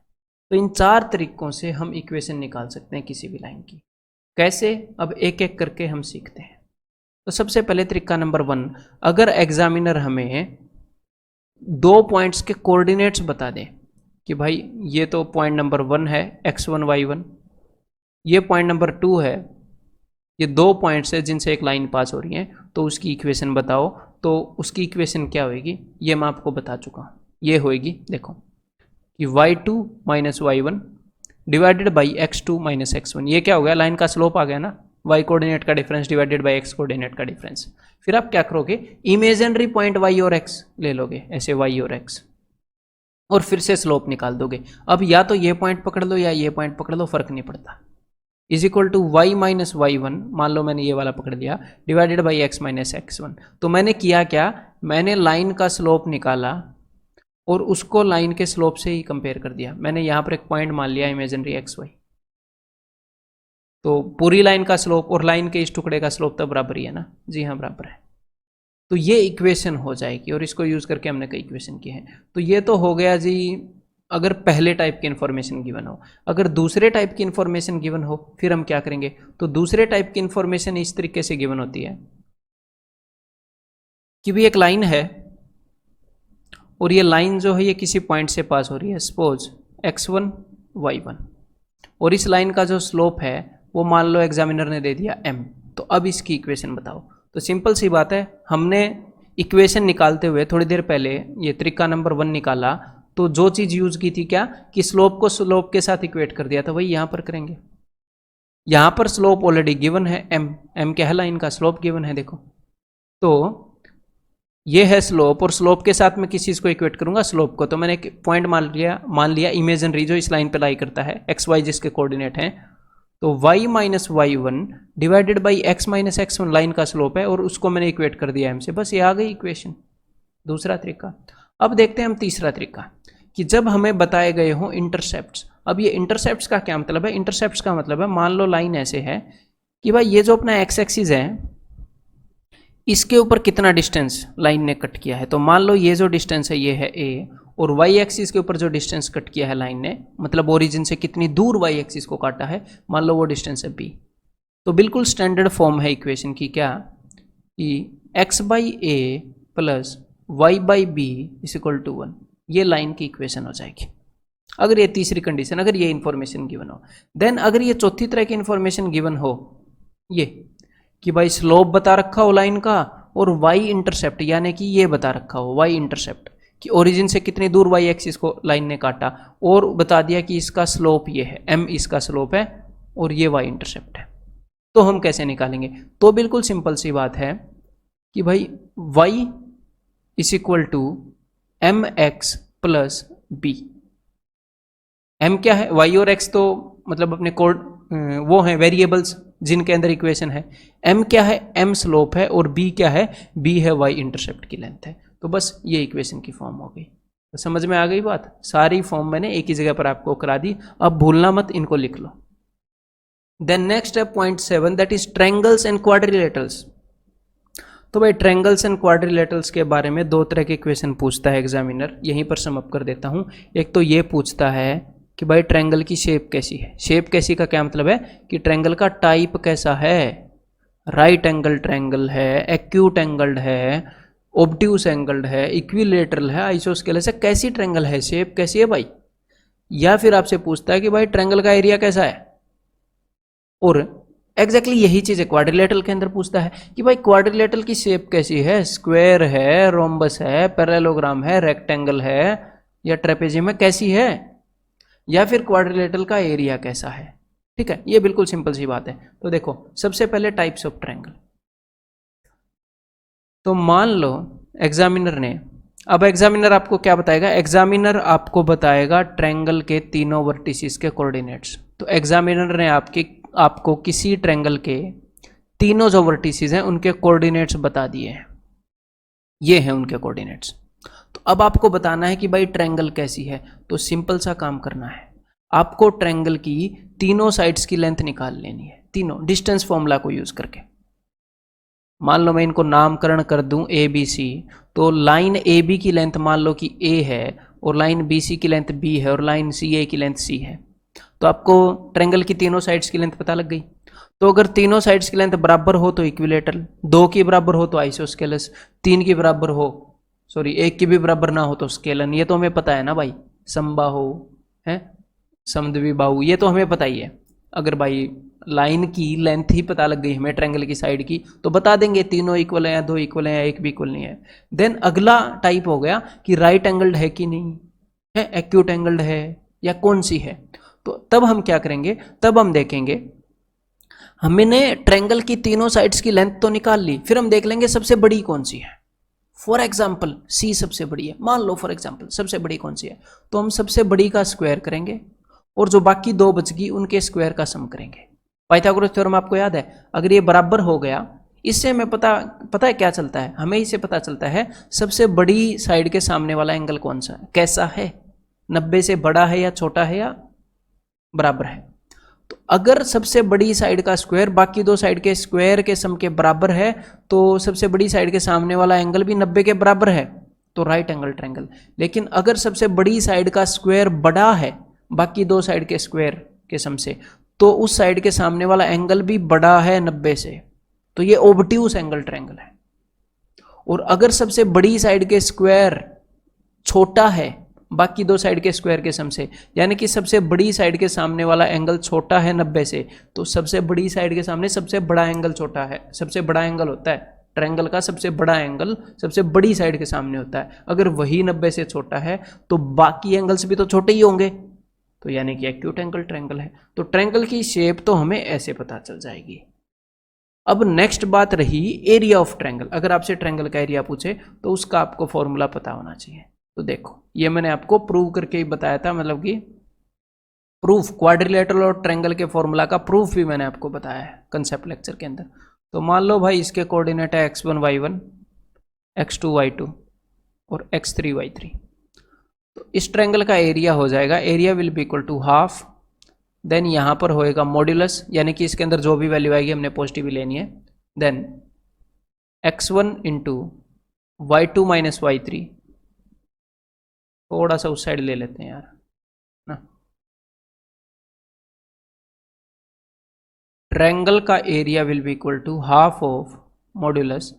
तो इन 4 तरीकों से हम इक्वेशन निकाल सकते हैं किसी भी लाइन की। कैसे, अब एक एक करके हम सीखते हैं। तो सबसे पहले तरीका नंबर 1, अगर एग्जामिनर हमें 2 पॉइंट्स के कोऑर्डिनेट्स बता दें कि भाई ये तो पॉइंट नंबर 1 है x1 y1, ये पॉइंट नंबर 2 है, ये 2 पॉइंट्स है जिनसे एक लाइन पास हो रही है, तो उसकी इक्वेशन बताओ। तो उसकी इक्वेशन क्या होगी ये मैं आपको बता चुका हूँ। ये होएगी, देखो कि y2 minus y1 divided by x2 minus x1। ये क्या हो गया, लाइन का स्लोप आ गया ना, y कोऑर्डिनेट का difference divided by x coordinate का डिफरेंस। फिर आप क्या करोगे, इमेजिनरी पॉइंट y और x ले लोगे, ऐसे y और x, और फिर से स्लोप निकाल दोगे। अब या तो ये पॉइंट पकड़ लो या ये पॉइंट पकड़ लो, फर्क नहीं पड़ता। Is equal to y minus y one, मान लो मैंने ये वाला पकड़ लिया, divided by x minus x one. तो मैंने किया क्या, मैंने लाइन का स्लोप निकाला और उसको लाइन के स्लोप से ही कंपेयर कर दिया। मैंने यहाँ पर एक पॉइंट मान लिया इमेजिनरी एक्स वाई, तो पूरी लाइन का स्लोप और लाइन के इस टुकड़े का स्लोप तो बराबर ही है ना, जी हाँ बराबर है। तो ये इक्वेशन हो जाएगी और इसको यूज़ करके हमने कई इक्वेशन किए हैं। तो ये तो हो गया जी अगर पहले टाइप की इन्फॉर्मेशन गिवन हो। अगर दूसरे टाइप की इन्फॉर्मेशन गिवन हो फिर हम क्या करेंगे, तो दूसरे टाइप की इन्फॉर्मेशन इस तरीके से गिवन होती है कि भी एक लाइन है और ये लाइन जो है ये किसी पॉइंट से पास हो रही है, सपोज x1 y1, और इस लाइन का जो स्लोप है वो मान लो एग्जामिनर ने दे दिया m। तो अब इसकी इक्वेशन बताओ। तो सिंपल सी बात है, हमने इक्वेशन निकालते हुए थोड़ी देर पहले ये तरीका नंबर 1 निकाला, तो जो चीज़ यूज़ की थी क्या, कि स्लोप को स्लोप के साथ इक्वेट कर दिया था, वही यहाँ पर करेंगे। यहाँ पर स्लोप ऑलरेडी गिवन है m क्या है, लाइन का स्लोप गिवन है, देखो। तो ये है स्लोप और स्लोप के साथ मैं किस चीज़ को इक्वेट करूंगा, स्लोप को। तो मैंने एक पॉइंट मान लिया इमेजिनरी जो इस लाइन पे लाई करता है, एक्स वाई जिसके कोऑर्डिनेट हैं। तो y minus y one divided by x minus x one line का स्लोप है और उसको मैंने इक्वेट कर दिया m से, बस ये आ गई इक्वेशन। दूसरा तरीका। अब देखते हैं हम तीसरा तरीका, कि जब हमें बताए गए हों इंटरसेप्ट्स। अब ये इंटरसेप्ट्स का क्या मतलब है, इंटरसेप्ट्स का मतलब है, मान लो लाइन ऐसे है कि भाई ये जो अपना एक्स एक्सिस है इसके ऊपर कितना डिस्टेंस लाइन ने कट किया है। तो मान लो ये जो डिस्टेंस है ये है a, और y एक्सिस के ऊपर जो डिस्टेंस कट किया है लाइन ने, मतलब ओरिजिन से कितनी दूर y एक्सिस को काटा है, मान लो वो डिस्टेंस है b। तो बिल्कुल स्टैंडर्ड फॉर्म है इक्वेशन की, क्या, कि x by a plus y by b is equal to 1, ये लाइन की इक्वेशन हो जाएगी। अगर ये तीसरी कंडीशन, अगर ये इंफॉर्मेशन गिवन हो। देन अगर ये चौथी तरह की इंफॉर्मेशन गिवन हो, ये कि भाई स्लोप बता रखा हो लाइन का और y इंटरसेप्ट, यानी कि ये बता रखा हो y इंटरसेप्ट, कि ओरिजिन से कितनी दूर वाई एक्सिस को लाइन ने काटा, और बता दिया कि इसका स्लोप ये है, m इसका स्लोप है और ये y इंटरसेप्ट है। तो हम कैसे निकालेंगे? तो बिल्कुल सिंपल सी बात है कि भाई y is equal to m x plus b. m क्या है? y और x तो मतलब अपने कोड वो हैं वेरिएबल्स जिनके अंदर इक्वेशन है। m क्या है? m स्लोप है, और b क्या है? b है y इंटरसेप्ट की लेंथ है। तो बस ये इक्वेशन की फॉर्म हो गई। तो समझ में आ गई बात? सारी फॉर्म मैंने एक ही जगह पर आपको करा दी, अब भूलना मत, इनको लिख लो। देन नेक्स्ट है point 7, that is triangles and quadrilaterals. तो भाई ट्रायंगल्स एंड क्वाड्रिलेटरल्स के बारे में दो तरह के इक्वेशन पूछता है एग्जामिनर, यहीं पर सम अप कर देता हूं। एक तो ये पूछता है कि भाई ट्रायंगल की शेप कैसी है। शेप कैसी का क्या मतलब है कि ट्रायंगल का टाइप कैसा है, राइट एंगल ट्रायंगल है, एक्यूट एंगल्ड है, ऑब्ट्यूस एंगल्ड है, इक्विलेटरल है, आइसोस्केलस है, कैसी ट्रायंगल है, शेप कैसी है भाई। या फिर आपसे पूछता है कि भाई ट्रायंगल का एरिया कैसा है, और एग्जैक्टली यही चीज है क्वाड्रिलेटरल के अंदर पूछता है कि भाई क्वाड्रिलेटरल की शेप कैसी है, स्क्वायर है, रोम्बस है, पैरेललोग्राम है, रेक्टेंगल है, या ट्रेपेजियम है, कैसी है। या फिर क्वाड्रिलेटरल का एरिया कैसा है। ठीक है, ये बिल्कुल सिंपल सी बात है। तो देखो सबसे पहले टाइप्स ऑफ ट्रायंगल। तो मान लो एग्जामिनर ने, अब एग्जामिनर आपको क्या बताएगा? एग्जामिनर आपको बताएगा ट्रायंगल के तीनों वर्टिसेस के कोऑर्डिनेट्स। तो एग्जामिनर ने आपको किसी ट्रायंगल के तीनों जो वर्टिसेस हैं उनके कोऑर्डिनेट्स बता दिए हैं, ये हैं उनके कोऑर्डिनेट्स। तो अब आपको बताना है कि भाई ट्रायंगल कैसी है। तो सिंपल सा काम करना है, आपको ट्रायंगल की तीनों साइड्स की लेंथ निकाल लेनी है, तीनों डिस्टेंस फॉर्मूला को यूज करके। मान लो मैं इनको नामकरण कर दूं ए बी सी, तो लाइन ए बी की लेंथ मान लो कि ए है, और लाइन बी सी की लेंथ बी है, और लाइन सी ए की लेंथ सी है। तो आपको ट्रायंगल की तीनों साइड्स की लेंथ पता लग गई। तो अगर तीनों साइड्स की लेंथ बराबर हो तो इक्विलेटरल, 2 की बराबर हो तो आइसोस्केलस, 3 की बराबर हो, सॉरी 1 की भी बराबर ना हो तो स्केलन। ये तो हमें पता है ना भाई, समबाहु है, समद्विबाहु, ये तो हमें पता ही है। अगर भाई लाइन की लेंथ ही पता लग गई हमें ट्रायंगल की साइड की, तो बता देंगे तीनों इक्वल है या 2 इक्वल है या 1 भी इक्वल नहीं है। देन अगला टाइप हो गया कि राइट एंगल्ड है कि नहीं है, एक्यूट एंगल्ड है, या कौन सी है। तो तब हम क्या करेंगे, तब हम देखेंगे, हमने ट्रायंगल की तीनों साइड्स की लेंथ तो निकाल ली, फिर हम देख लेंगे सबसे बड़ी कौन सी है। फॉर एग्जाम्पल सी सबसे बड़ी है, मान लो फॉर एग्जाम्पल सबसे बड़ी कौन सी है, तो हम सबसे बड़ी का स्क्वायर करेंगे, और जो बाकी 2 बच गई उनके स्क्वायर का सम करेंगे। पाइथागोरस थ्योरम आपको याद है, अगर ये बराबर हो गया, इससे हमें पता है क्या चलता है, हमें इससे पता चलता है सबसे बड़ी साइड के सामने वाला एंगल कौन सा है, कैसा है, 90 से बड़ा है या छोटा है या बराबर है। तो अगर सबसे बड़ी साइड का स्क्वायर बाकी 2 साइड के स्क्वायर के सम के बराबर है, तो सबसे बड़ी साइड के सामने वाला एंगल भी 90 के बराबर है, तो राइट एंगल ट्रायंगल। लेकिन अगर सबसे बड़ी साइड का स्क्वायर बड़ा है बाकी 2 साइड के स्क्वायर के सम से, तो उस साइड के सामने वाला एंगल भी बड़ा है 90 से, तो ये ऑब्ट्यूस एंगल ट्रायंगल है। और अगर सबसे बड़ी साइड के स्क्वायर छोटा है बाकी 2 साइड के स्क्वायर के सम से, यानी कि सबसे बड़ी साइड के सामने वाला एंगल छोटा है 90 से, तो सबसे बड़ी साइड के सामने सबसे बड़ा एंगल छोटा है, सबसे बड़ा एंगल होता है ट्रायंगल का, सबसे बड़ा एंगल सबसे बड़ी साइड के सामने होता है। अगर वही 90 से छोटा है तो बाकी एंगल्स भी तो छोटे ही होंगे, तो यानी कि एक्यूट एंगल ट्रायंगल है। तो ट्रायंगल की शेप तो हमें ऐसे पता चल जाएगी। अब नेक्स्ट बात रही एरिया ऑफ ट्रायंगल। अगर आपसे ट्रायंगल का एरिया पूछे तो उसका आपको फॉर्मूला पता होना चाहिए। तो देखो ये मैंने आपको प्रूव करके ही बताया था, मतलब कि प्रूफ क्वाड्रिलेटरल और ट्रायंगल के फॉर्मूला का प्रूफ भी मैंने आपको बताया है कंसेप्ट लेक्चर के अंदर। तो मान लो भाई इसके कोऑर्डिनेट है x1 y1, x2 y2 और x3 y3। तो इस ट्रायंगल का एरिया हो जाएगा, area will be equal to half, then यहाँ पर होएगा मॉड्यूलस, यानी कि इसके अंदर जो भी वैल्यू आएगी हमने पॉजिटिव ही लेनी है, then x1 into y2 minus y3, थोड़ा सा उस साइड ले लेते हैं यार ना। ट्रायंगल का area will be equal to half of modulus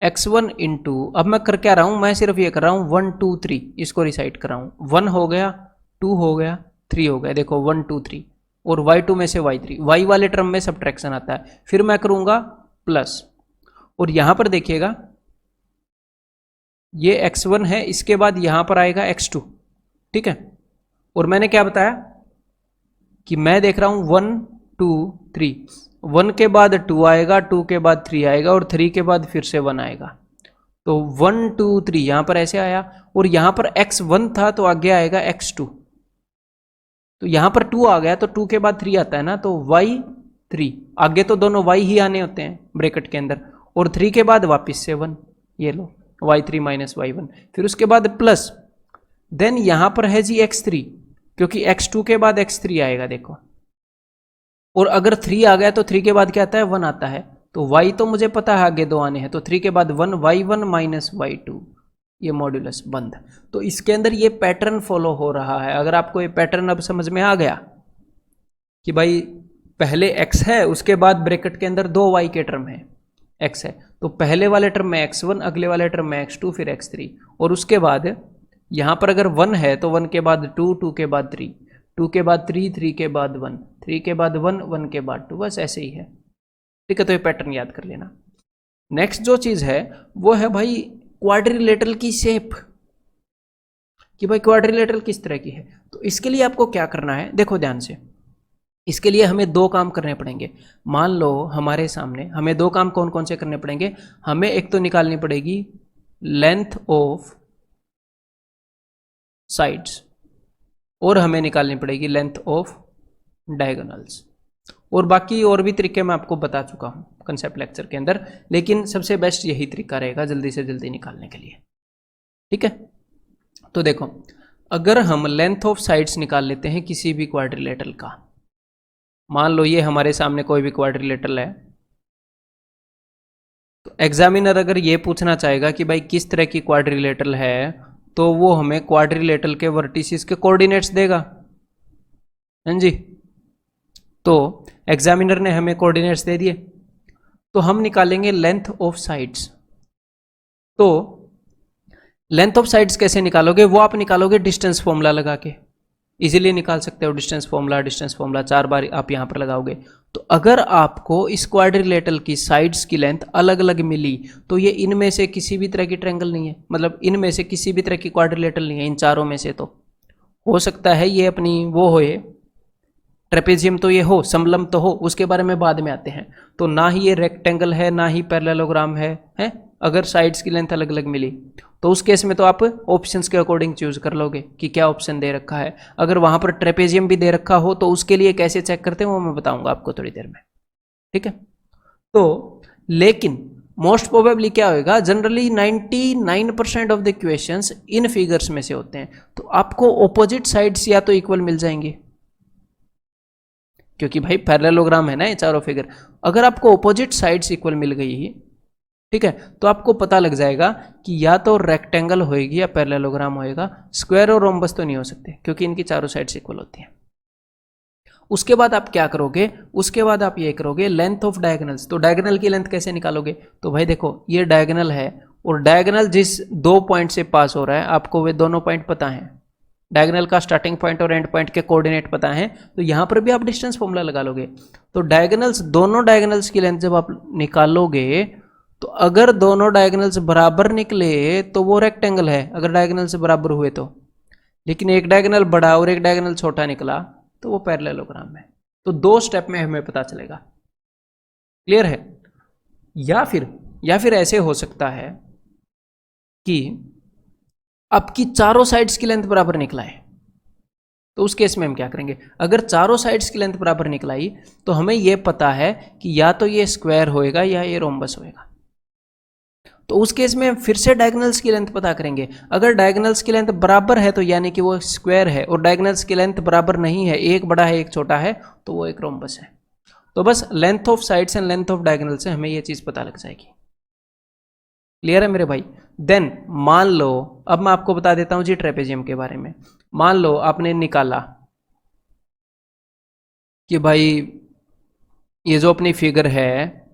x1 into, अब मैं कर क्या रहा हूं, मैं सिर्फ ये कर रहा हूं 1 2 3, इसको रिसाइट कर रहा हूं। 1 हो गया, 2 हो गया, 3 हो गया, देखो 1 2 3, और y2 में से y3, y वाले टर्म में सब्ट्रैक्शन आता है, फिर मैं करूंगा प्लस, और यहां पर देखिएगा ये x1 है, इसके बाद यहां पर आएगा x2, ठीक है। और मैंने क्या बताया कि मैं देख रहा हूं 1 2 3, 1 के बाद 2 आएगा, 2 के बाद 3 आएगा और 3 के बाद फिर से 1 आएगा। तो 1 2 3 यहां पर ऐसे आया, और यहां पर x1 था तो आगे आएगा x2। तो यहां पर 2 आ गया तो 2 के बाद 3 आता है ना, तो y3, आगे तो दोनों y ही आने होते हैं ब्रैकेट के अंदर, और 3 के बाद वापस से 1, ये लो y3 माइनस y1, फिर उसके बाद प्लस, देन यहां पर है जी x3, क्योंकि x2 के बाद x3 आएगा देखो, और अगर 3 आ गया तो 3 के बाद क्या आता है, 1 आता है। तो y तो मुझे पता है आगे 2 आने हैं, तो 3 के बाद 1, y1 माइनस y2, ये मॉड्यूलस बंद। तो इसके अंदर ये पैटर्न फॉलो हो रहा है। अगर आपको ये पैटर्न अब समझ में आ गया कि भाई पहले x है, उसके बाद ब्रैकेट के अंदर 2 y के टर्म है, x है, तो पहले वाले टर्म में x1, अगले वाले टर्म में x2, फिर x3, और उसके बाद यहां पर अगर 1 है तो 1 के बाद 2, 2 के बाद 3, 2 के बाद 3, 3 के बाद 1, 3 के बाद 1, 1 के बाद 2, बस ऐसे ही है, ठीक है। तो ये पैटर्न याद कर लेना। नेक्स्ट जो चीज है वो है भाई क्वाड्रिलेटरल की शेप, कि भाई क्वाड्रिलेटरल किस तरह की है। तो इसके लिए आपको क्या करना है, देखो ध्यान से, इसके लिए हमें 2 काम करने पड़ेंगे। मान लो हमारे सामने हमें 2 काम कौन कौन से करने पड़ेंगे, हमें एक तो निकालनी पड़ेगी लेंथ ऑफ साइड्स, और हमें निकालनी पड़ेगी लेंथ ऑफ डायगोनल्स, और बाकी और भी तरीके मैं आपको बता चुका हूं कंसेप्ट लेक्चर के अंदर, लेकिन सबसे बेस्ट यही तरीका रहेगा जल्दी से जल्दी निकालने के लिए, ठीक है। तो देखो, अगर हम लेंथ ऑफ साइड्स निकाल लेते हैं किसी भी क्वाड्रिलेटरल का, मान लो ये हमारे सामने कोई भी क्वाड्रिलेटरल है, तो एग्जामिनर अगर ये पूछना चाहेगा कि भाई किस तरह की क्वाड्रिलेटरल है, तो वो हमें क्वाड्रिलेटरल के वर्टिसेस के कोऑर्डिनेट्स देगा, हैं जी। तो एग्जामिनर ने हमें कोऑर्डिनेट्स दे दिए, तो हम निकालेंगे लेंथ ऑफ साइड्स। तो लेंथ ऑफ साइड्स कैसे निकालोगे, वो आप निकालोगे डिस्टेंस फॉर्मूला लगा के, इजीली निकाल सकते हो। डिस्टेंस फॉर्मूला 4 बार आप यहां पर लगाओगे। तो अगर आपको इस क्वाड्रिलेटरल की साइड्स की लेंथ अलग अलग मिली, तो ये इनमें से किसी भी तरह की ट्रायंगल नहीं है, मतलब इनमें से किसी भी तरह की क्वाड्रिलेटरल नहीं है, इन चारों में से। तो हो सकता है ये अपनी वो हो, ट्रेपेजियम तो ये हो, समलम तो हो, उसके बारे में बाद में आते हैं। तो ना ही ये रेक्टेंगल है, ना ही पैरेललोग्राम है, अगर साइड्स की लेंथ अलग अलग मिली, तो उस केस में तो आप ऑप्शंस के अकॉर्डिंग चूज कर लोगे कि क्या ऑप्शन दे रखा है। अगर वहां पर ट्रेपेजियम भी दे रखा हो तो उसके लिए कैसे चेक करते हैं वो मैं बताऊंगा आपको थोड़ी देर में, ठीक है। तो लेकिन मोस्ट प्रोबेबली क्या होगा, generally 99% of the questions in figures में से होते हैं, तो आपको ऑपोजिट साइड्स या तो इक्वल मिल जाएंगे, क्योंकि भाई पैरेललोग्राम है ना ये चारों फिगर। अगर आपको ऑपोजिट साइड्स इक्वल मिल गई, ठीक है, तो आपको पता लग जाएगा कि या तो रेक्टेंगल होएगी या पैरेललोग्राम होएगा, स्क्वायर और रोम्बस तो नहीं हो सकते, क्योंकि इनकी चारों साइड्स इक्वल होती हैं। उसके बाद आप क्या करोगे, उसके बाद आप ये करोगे लेंथ ऑफ डायगोनल्स। तो डायगोनल की लेंथ कैसे निकालोगे, तो भाई देखो ये डायगोनल है, और डायगोनल जिस 2 पॉइंट से पास हो रहा है, आपको वे दोनों पॉइंट पता है, डायगोनल का स्टार्टिंग पॉइंट और एंड पॉइंट के कोऑर्डिनेट पता है, तो यहां पर भी आप डिस्टेंस फॉर्मूला लगा लोगे। तो डायगोनल्स, दोनों डायगोनल्स की लेंथ जब आप निकालोगे, तो अगर दोनों डायगोनल्स बराबर निकले तो वो रेक्टेंगल है, अगर डायगोनल्स बराबर हुए तो। लेकिन एक डायगोनल बड़ा और एक डायगोनल छोटा निकला तो वो पैरेललोग्राम है। तो 2 स्टेप में हमें पता चलेगा, क्लियर है। या फिर ऐसे हो सकता है कि आपकी चारों साइड्स की लेंथ बराबर निकला है, तो उस केस में हम क्या करेंगे, अगर चारों साइड्स की लेंथ बराबर निकलाई तो हमें यह पता है कि या तो ये स्क्वायर होएगा या ये रोम्बस होएगा। तो उस केस में फिर से डायगोनल्स की लेंथ पता करेंगे। अगर डायगोनल्स की लेंथ बराबर है तो यानी कि वो स्क्वायर है, और डायगोनल्स की लेंथ बराबर नहीं है, एक बड़ा है एक छोटा है, तो वो एक रोम्बस है। तो बस length of sides and length of diagonal से हमें ये चीज पता लग जाएगी। क्लियर है मेरे भाई। देन मान लो, अब मैं आपको बता देता हूं जी ट्रेपेजियम के बारे में। मान लो आपने निकाला कि भाई ये जो अपनी फिगर है,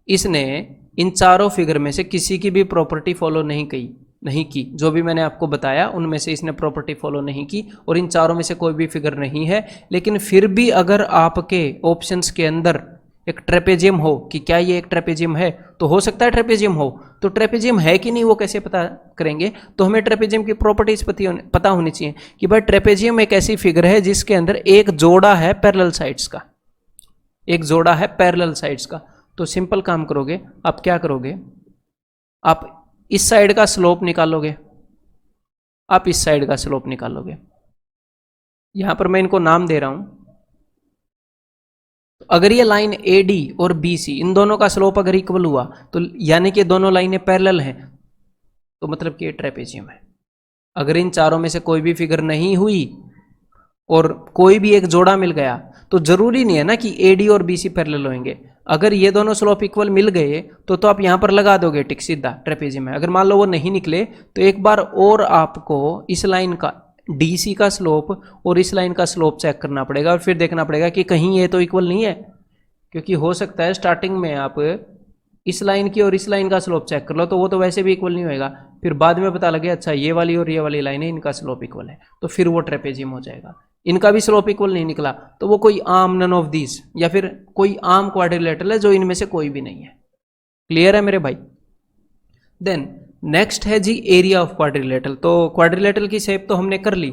इसने इन चारों फिगर में से किसी की भी प्रॉपर्टी फॉलो नहीं की, जो भी मैंने आपको बताया उनमें से इसने प्रॉपर्टी फॉलो नहीं की, और इन चारों में से कोई भी फिगर नहीं है। लेकिन फिर भी अगर आपके ऑप्शंस के अंदर एक ट्रेपेजियम हो कि क्या ये एक ट्रेपेजियम है, तो हो सकता है ट्रेपेजियम हो, तो ट्रेपेजियम है कि नहीं वो कैसे पता करेंगे, तो हमें ट्रेपेजियम की प्रॉपर्टीज पता होनी चाहिए कि भाई ट्रेपेजियम एक ऐसी फिगर है जिसके अंदर एक जोड़ा है पैरेलल साइड्स का, एक जोड़ा है पैरेलल साइड्स का। तो सिंपल काम करोगे, आप क्या करोगे, आप इस साइड का स्लोप निकालोगे, आप इस साइड का स्लोप निकालोगे। यहां पर मैं इनको नाम दे रहा हूं। अगर ये लाइन ए डी और बी सी इन दोनों का स्लोप अगर इक्वल हुआ तो यानी कि दोनों लाइनें पैरेलल हैं, तो मतलब कि ये ट्रेपेजियम है। अगर इन चारों में से कोई भी फिगर नहीं हुई और कोई भी एक जोड़ा मिल गया तो जरूरी नहीं है ना कि ए डी और बी सी पैरेलल होंगे। अगर ये दोनों स्लोप इक्वल मिल गए तो आप यहां पर लगा दोगे टिक सीधा ट्रेपेजियम है। अगर मान लो वो नहीं निकले तो एक बार और आपको इस लाइन का डी सी का स्लोप और इस लाइन का स्लोप चेक करना पड़ेगा और फिर देखना पड़ेगा कि कहीं ये तो इक्वल नहीं है, क्योंकि हो सकता है स्टार्टिंग में आप इस लाइन की और इस लाइन का स्लोप चेक कर लो तो वो तो वैसे भी इक्वल नहीं होएगा, फिर बाद में पता लगे अच्छा ये वाली और ये वाली लाइन है इनका स्लोप इक्वल है, तो फिर वो ट्रेपेजियम हो जाएगा। इनका भी स्लोप इक्वल नहीं निकला तो वो कोई आम नन ऑफ दीज या फिर कोई आम क्वाड्रिलेटरल है जो इनमें से कोई भी नहीं है। क्लियर है मेरे भाई? देन नेक्स्ट है जी एरिया ऑफ क्वाड्रिलेटरल। तो क्वाड्रिलेटरल की शेप तो हमने कर ली,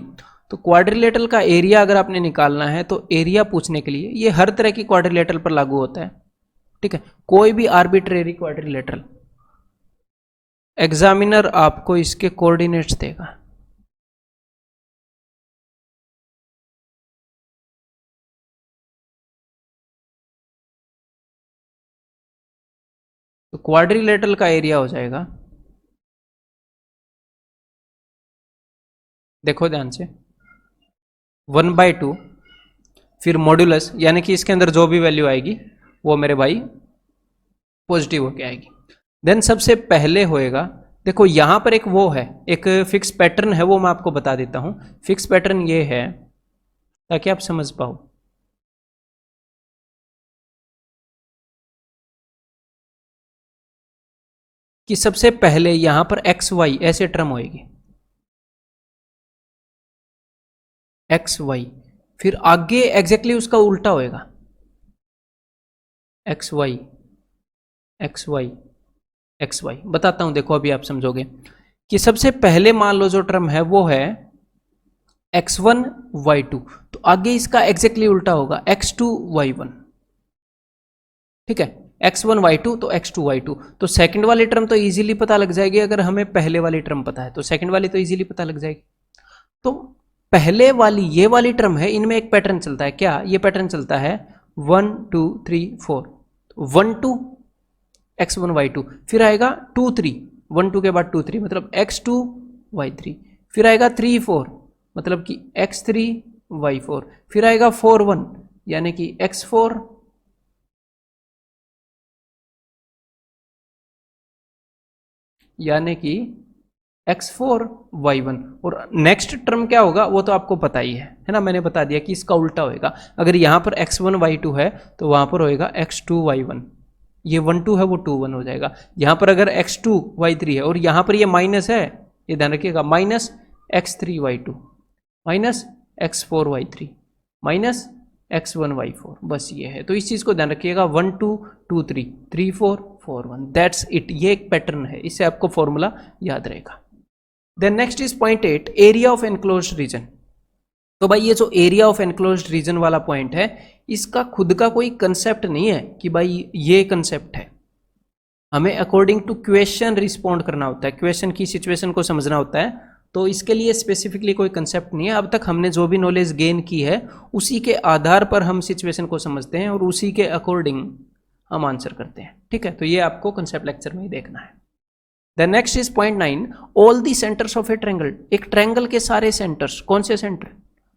तो क्वाड्रिलेटरल का एरिया अगर आपने निकालना है तो एरिया पूछने के लिए ये हर तरह की क्वाड्रिलेटरल पर लागू होता है, ठीक है, कोई भी आर्बिट्रेरी क्वाड्रिलेटरल। एग्जामिनर आपको इसके कोऑर्डिनेट्स देगा, तो क्वाड्रिलेटरल का एरिया हो जाएगा, देखो ध्यान से, 1/2 फिर मॉड्यूलस, यानी कि इसके अंदर जो भी वैल्यू आएगी वो मेरे भाई पॉजिटिव होके आएगी। देन सबसे पहले होएगा, देखो यहां पर एक वो है, एक फिक्स पैटर्न है, वो मैं आपको बता देता हूं। फिक्स पैटर्न ये है ताकि आप समझ पाओ। कि सबसे पहले यहां पर एक्स वाई ऐसे टर्म होएगी, एक्स वाई, फिर आगे एग्जैक्टली उसका उल्टा होएगा, x y x y x y. बताता हूं, देखो अभी आप समझोगे कि सबसे पहले मान लो जो टर्म है वो है x1 y2, तो आगे इसका एग्जैक्टली उल्टा होगा x2 y1, ठीक है, x1 y2 तो x2 y2। तो सेकंड वाली टर्म तो इजीली पता लग जाएगी, अगर हमें पहले वाली टर्म पता है तो सेकंड वाली तो इजीली पता लग जाएगी। तो पहले वाली ये वाली टर्म है, इनमें एक पैटर्न चलता है, क्या ये पैटर्न चलता है 1 2 3 4, 1 2 x1 y2, फिर आएगा 2 3, 1 2 के बाद 2 3 मतलब x2 y3, फिर आएगा 3 4 मतलब कि x3 y4, फिर आएगा 4 1 यानी कि x4 यानी कि x4 y1। और नेक्स्ट टर्म क्या होगा वो तो आपको पता ही है ना, मैंने बता दिया कि इसका उल्टा होएगा। अगर यहां पर x1 y2 है तो वहां पर होएगा x2 y1, ये 1 2 है वो 2 1 हो जाएगा। यहां पर अगर x2 y3 है और यहां पर ये माइनस है, ये ध्यान रखिएगा, minus x3 y2 minus x4 y3 minus x1 y4, बस ये है। तो इस चीज को ध्यान रखिएगा, 1 2 2 3 3 4 4 1, दैट्स इट, ये एक पैटर्न है, इससे आपको फॉर्मूला याद रहेगा। Then next is point 8, area of enclosed region. तो भाई ये जो एरिया ऑफ एनक्लोज्ड रीजन वाला पॉइंट है, इसका खुद का कोई कंसेप्ट नहीं है कि भाई ये कंसेप्ट है, हमें अकॉर्डिंग टू क्वेश्चन रिस्पॉन्ड करना होता है, क्वेश्चन की सिचुएशन को समझना होता है। तो इसके लिए स्पेसिफिकली कोई कंसेप्ट नहीं है। अब तक हमने जो भी नॉलेज गेन की है उसी के आधार पर हम सिचुएशन को समझते हैं और उसी के अकॉर्डिंग हम आंसर करते हैं, ठीक है। तो ये आपको कंसेप्ट लेक्चर में ही देखना है। The next is point 9, all the centres of a triangle. एक ट्रायंगल के सारे सेंटर्स, कौन से centre,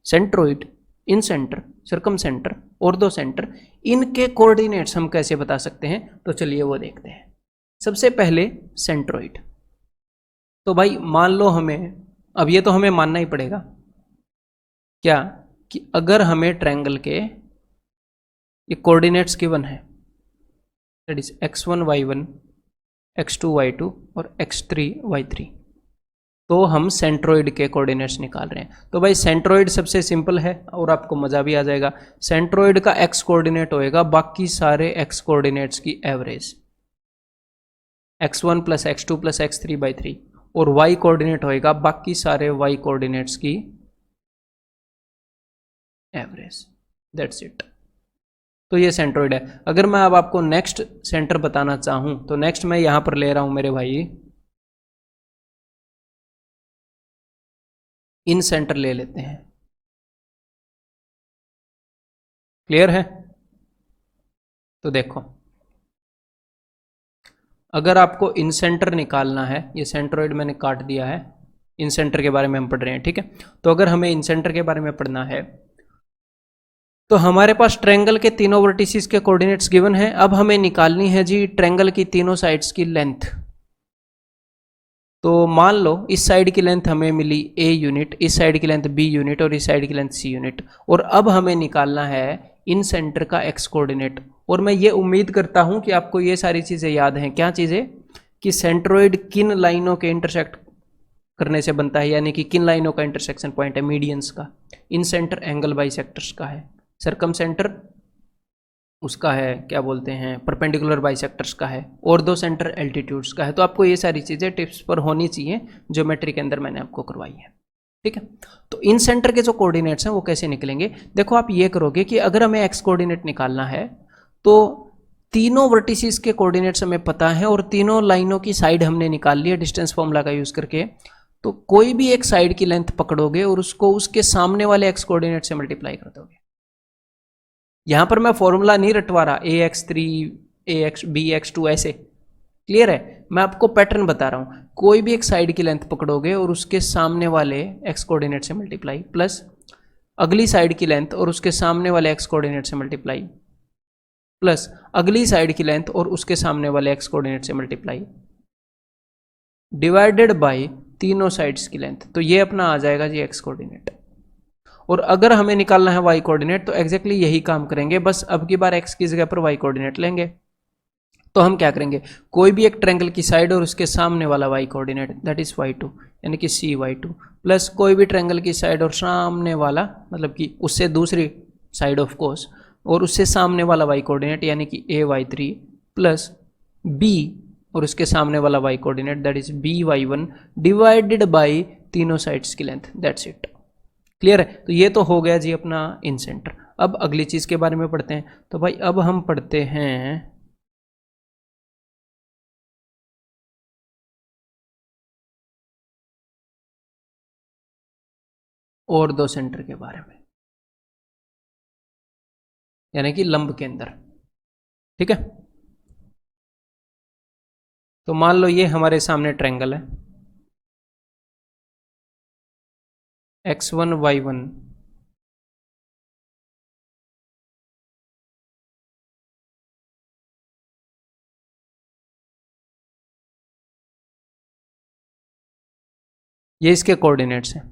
centroid, incentre, circumcentre, orthocentre, इनके कोऑर्डिनेट्स हम कैसे बता सकते हैं, तो चलिए वो देखते हैं। सबसे पहले सेंट्रोइड। तो भाई मान लो हमें, अब ये तो हमें मानना ही पड़ेगा क्या, कि अगर हमें ट्रायंगल के ये कोऑर्डिनेट्स गिवन है, that is x1 y1 x2 y2 और x3 y3, तो हम सेंट्रोइड के कोऑर्डिनेट्स निकाल रहे हैं। तो भाई सेंट्रोइड सबसे सिंपल है और आपको मज़ा भी आ जाएगा। सेंट्रोइड का एक्स कोऑर्डिनेट होएगा बाकी सारे एक्स कोऑर्डिनेट्स की average, x1 plus x2 plus x3 by 3, और y कोऑर्डिनेट होएगा बाकी सारे y कोऑर्डिनेट्स की एवरेज। That's it. तो ये सेंट्रोइड है। अगर मैं अब आपको नेक्स्ट सेंटर बताना चाहूं तो नेक्स्ट मैं यहां पर ले रहा हूं मेरे भाई, इन सेंटर ले लेते हैं। क्लियर है? तो देखो, अगर आपको इन सेंटर निकालना है, ये सेंट्रोइड मैंने काट दिया है, इन सेंटर के बारे में हम पढ़ रहे हैं, ठीक है। तो अगर हमें इन सेंटर के बारे में पढ़ना है तो हमारे पास ट्रायंगल के तीनों वर्टिसेस के कोऑर्डिनेट्स गिवन है। अब हमें निकालनी है जी ट्रायंगल की तीनों साइड्स की लेंथ। तो मान लो इस साइड की लेंथ हमें मिली a यूनिट, इस साइड की लेंथ b यूनिट और इस साइड की लेंथ c यूनिट, और अब हमें निकालना है इन सेंटर का x कोऑर्डिनेट। और मैं ये उम्मीद करता हूं कि आपको ये सारी चीज़ें याद हैं। क्या चीज़ें? कि सेंट्रोइड किन लाइनों के इंटरसेक्ट करने से बनता है, यानी कि किन लाइनों का इंटरसेक्शन पॉइंट है, मीडियंस का। इन सेंटर एंगल बाइसेक्टर्स का है, सरकम सेंटर उसका है, क्या बोलते हैं, परपेंडिकुलर बाइसेक्टर्स का है, और दो सेंटर एल्टीट्यूड्स का है। तो आपको ये सारी चीज़ें टिप्स पर होनी चाहिए, ज्योमेट्री के अंदर मैंने आपको करवाई है, ठीक है। तो इन सेंटर के जो कोऑर्डिनेट्स हैं वो कैसे निकलेंगे? देखो, आप ये करोगे कि अगर हमें एक्स कोऑर्डिनेट निकालना है तो तीनों वर्टिसेस के कोऑर्डिनेट्स हमें पता है और तीनों लाइनों की साइड हमने निकाल ली है डिस्टेंस फॉर्मूला का यूज़ करके। तो कोई भी एक साइड की लेंथ पकड़ोगे और उसको उसके सामने वाले एक्स कोऑर्डिनेट से मल्टीप्लाई कर दोगे। यहां पर मैं फॉर्मूला नहीं रटवा रहा, ax3 ax bx2 ऐसे। क्लियर है? मैं आपको पैटर्न बता रहा हूं। कोई भी एक साइड की लेंथ पकड़ोगे और उसके सामने वाले एक्स कोऑर्डिनेट से मल्टीप्लाई, प्लस अगली साइड की लेंथ और उसके सामने वाले एक्स कोऑर्डिनेट से मल्टीप्लाई, प्लस अगली साइड की लेंथ और उसके सामने वाले एक्स कोऑर्डिनेट से मल्टीप्लाई, डिवाइडेड बाय तीनों साइड्स की लेंथ। तो ये अपना आ जाएगा जी एक्स कोऑर्डिनेट। और अगर हमें निकालना है वाई कोऑर्डिनेट तो एग्जैक्टली यही काम करेंगे, बस अब की बार एक्स की जगह पर वाई कोऑर्डिनेट लेंगे। तो हम क्या करेंगे, कोई भी एक ट्रायंगल की साइड और उसके सामने वाला y coordinate, that is y2, यानी कि cy2, प्लस कोई भी ट्रायंगल की साइड और सामने वाला, मतलब कि उससे दूसरी साइड ऑफ कोर्स, और उससे सामने वाला वाई कोऑर्डिनेट यानी कि ay3, प्लस b और उसके सामने वाला y coordinate that is by1, divided by तीनों साइड्स की लेंथ। That's it. क्लियर है? तो ये तो हो गया जी अपना इन सेंटर। अब अगली चीज के बारे में पढ़ते हैं। तो भाई अब हम पढ़ते हैं और दो सेंटर के बारे में, यानी कि लंब के अंदर, ठीक है। तो मान लो ये हमारे सामने ट्रायंगल है x1 y1, ये इसके कोऑर्डिनेट्स हैं।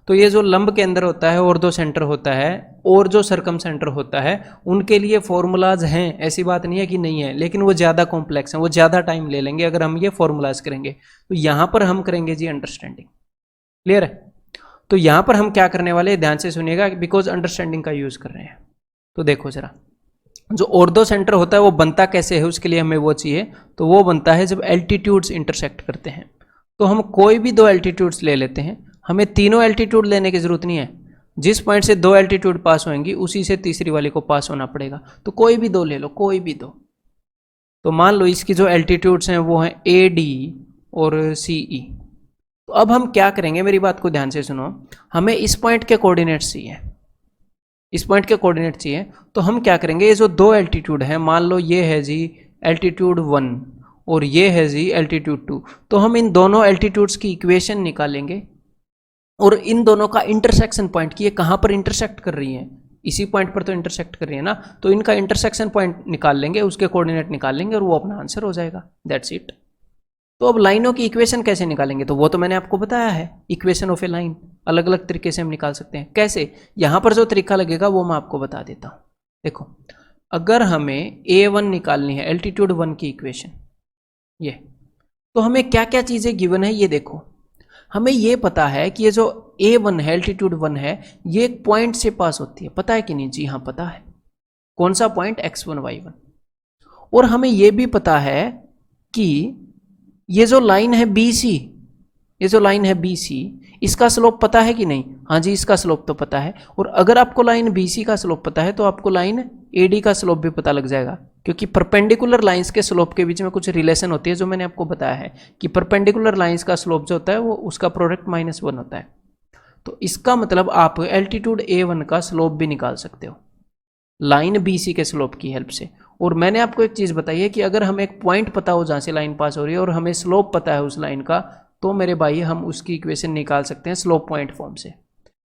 तो ये जो लंब के अंदर होता है और दो सेंटर होता है और जो सरकम सेंटर होता है, उनके लिए फॉर्मूलाज हैं, ऐसी बात नहीं है कि नहीं है, लेकिन वो ज़्यादा कॉम्प्लेक्स हैं, वो ज़्यादा टाइम ले लेंगे अगर हम ये फॉर्मूलाज करेंगे। तो यहाँ पर हम करेंगे जी अंडरस्टैंडिंग। क्लियर है? तो यहाँ पर हम क्या करने वाले हैं, ध्यान से सुनिएगा, बिकॉज अंडरस्टैंडिंग का यूज़ कर रहे हैं। तो देखो जरा, जो ऑर्थो सेंटर होता है वो बनता कैसे है, उसके लिए हमें वो चाहिए। तो वो बनता है जब एल्टीट्यूड्स इंटरसेक्ट करते हैं। तो हम कोई भी दो एल्टीट्यूड्स ले लेते हैं, हमें तीनों एल्टीट्यूड लेने की जरूरत नहीं है। जिस पॉइंट से दो एल्टीट्यूड पास होंगी उसी से तीसरी वाली को पास होना पड़ेगा। तो कोई भी दो ले लो, कोई भी दो। तो मान लो इसकी जो एल्टीट्यूड्स हैं वो हैं AD और CE। तो अब हम क्या करेंगे, मेरी बात को ध्यान से सुनो, हमें इस पॉइंट के कोऑर्डिनेट्स चाहिए, इस पॉइंट के कोऑर्डिनेट चाहिए। तो हम क्या करेंगे, ये जो दो एल्टीट्यूड है, मान लो ये है जी एल्टीट्यूड 1 और ये है जी एल्टीट्यूड 2, तो हम इन दोनों एल्टीट्यूड्स की इक्वेशन निकालेंगे और इन दोनों का इंटरसेक्शन पॉइंट, की ये कहाँ पर इंटरसेक्ट कर रही हैं, इसी पॉइंट पर तो इंटरसेक्ट कर रही है ना। तो इनका इंटरसेक्शन पॉइंट निकाल लेंगे, उसके कोऑर्डिनेट निकाल लेंगे और वो अपना आंसर हो जाएगा। That's it. तो अब लाइनों की इक्वेशन कैसे निकालेंगे, तो वो तो मैंने आपको बताया है, इक्वेशन ऑफ ए लाइन अलग अलग तरीके से हम निकाल सकते हैं। कैसे? यहाँ पर जो तरीका लगेगा वो मैं आपको बता देता हूँ। देखो, अगर हमें A1 निकालनी है, एल्टीट्यूड 1 की इक्वेशन, ये, तो हमें क्या क्या चीज़ें गिवन है ये देखो। हमें ये पता है कि ये जो A1 है, एल्टीट्यूड 1 है, ये एक पॉइंट से पास होती है, पता है कि नहीं? जी हाँ पता है। कौन सा पॉइंट? x1 y1। और हमें ये भी पता है कि ये जो लाइन है BC, ये जो लाइन है BC, इसका स्लोप पता है कि नहीं? हाँ जी, इसका स्लोप तो पता है। और अगर आपको लाइन BC का स्लोप पता है तो आपको लाइन AD का स्लोप भी पता लग जाएगा, क्योंकि परपेंडिकुलर लाइंस के स्लोप के बीच में कुछ रिलेशन होती है, जो मैंने आपको बताया है कि परपेंडिकुलर लाइंस का स्लोप जो होता है वो उसका प्रोडक्ट -1 होता है। तो इसका मतलब आप एल्टीट्यूड A1 का स्लोप भी निकाल सकते हो लाइन BC के स्लोप की हेल्प से। और मैंने आपको एक चीज़ बताई है कि अगर हमें एक पॉइंट पता हो जहाँ से लाइन पास हो रही है और हमें स्लोप पता है उस लाइन का, तो मेरे भाई हम उसकी इक्वेशन निकाल सकते हैं स्लोप पॉइंट फॉर्म से।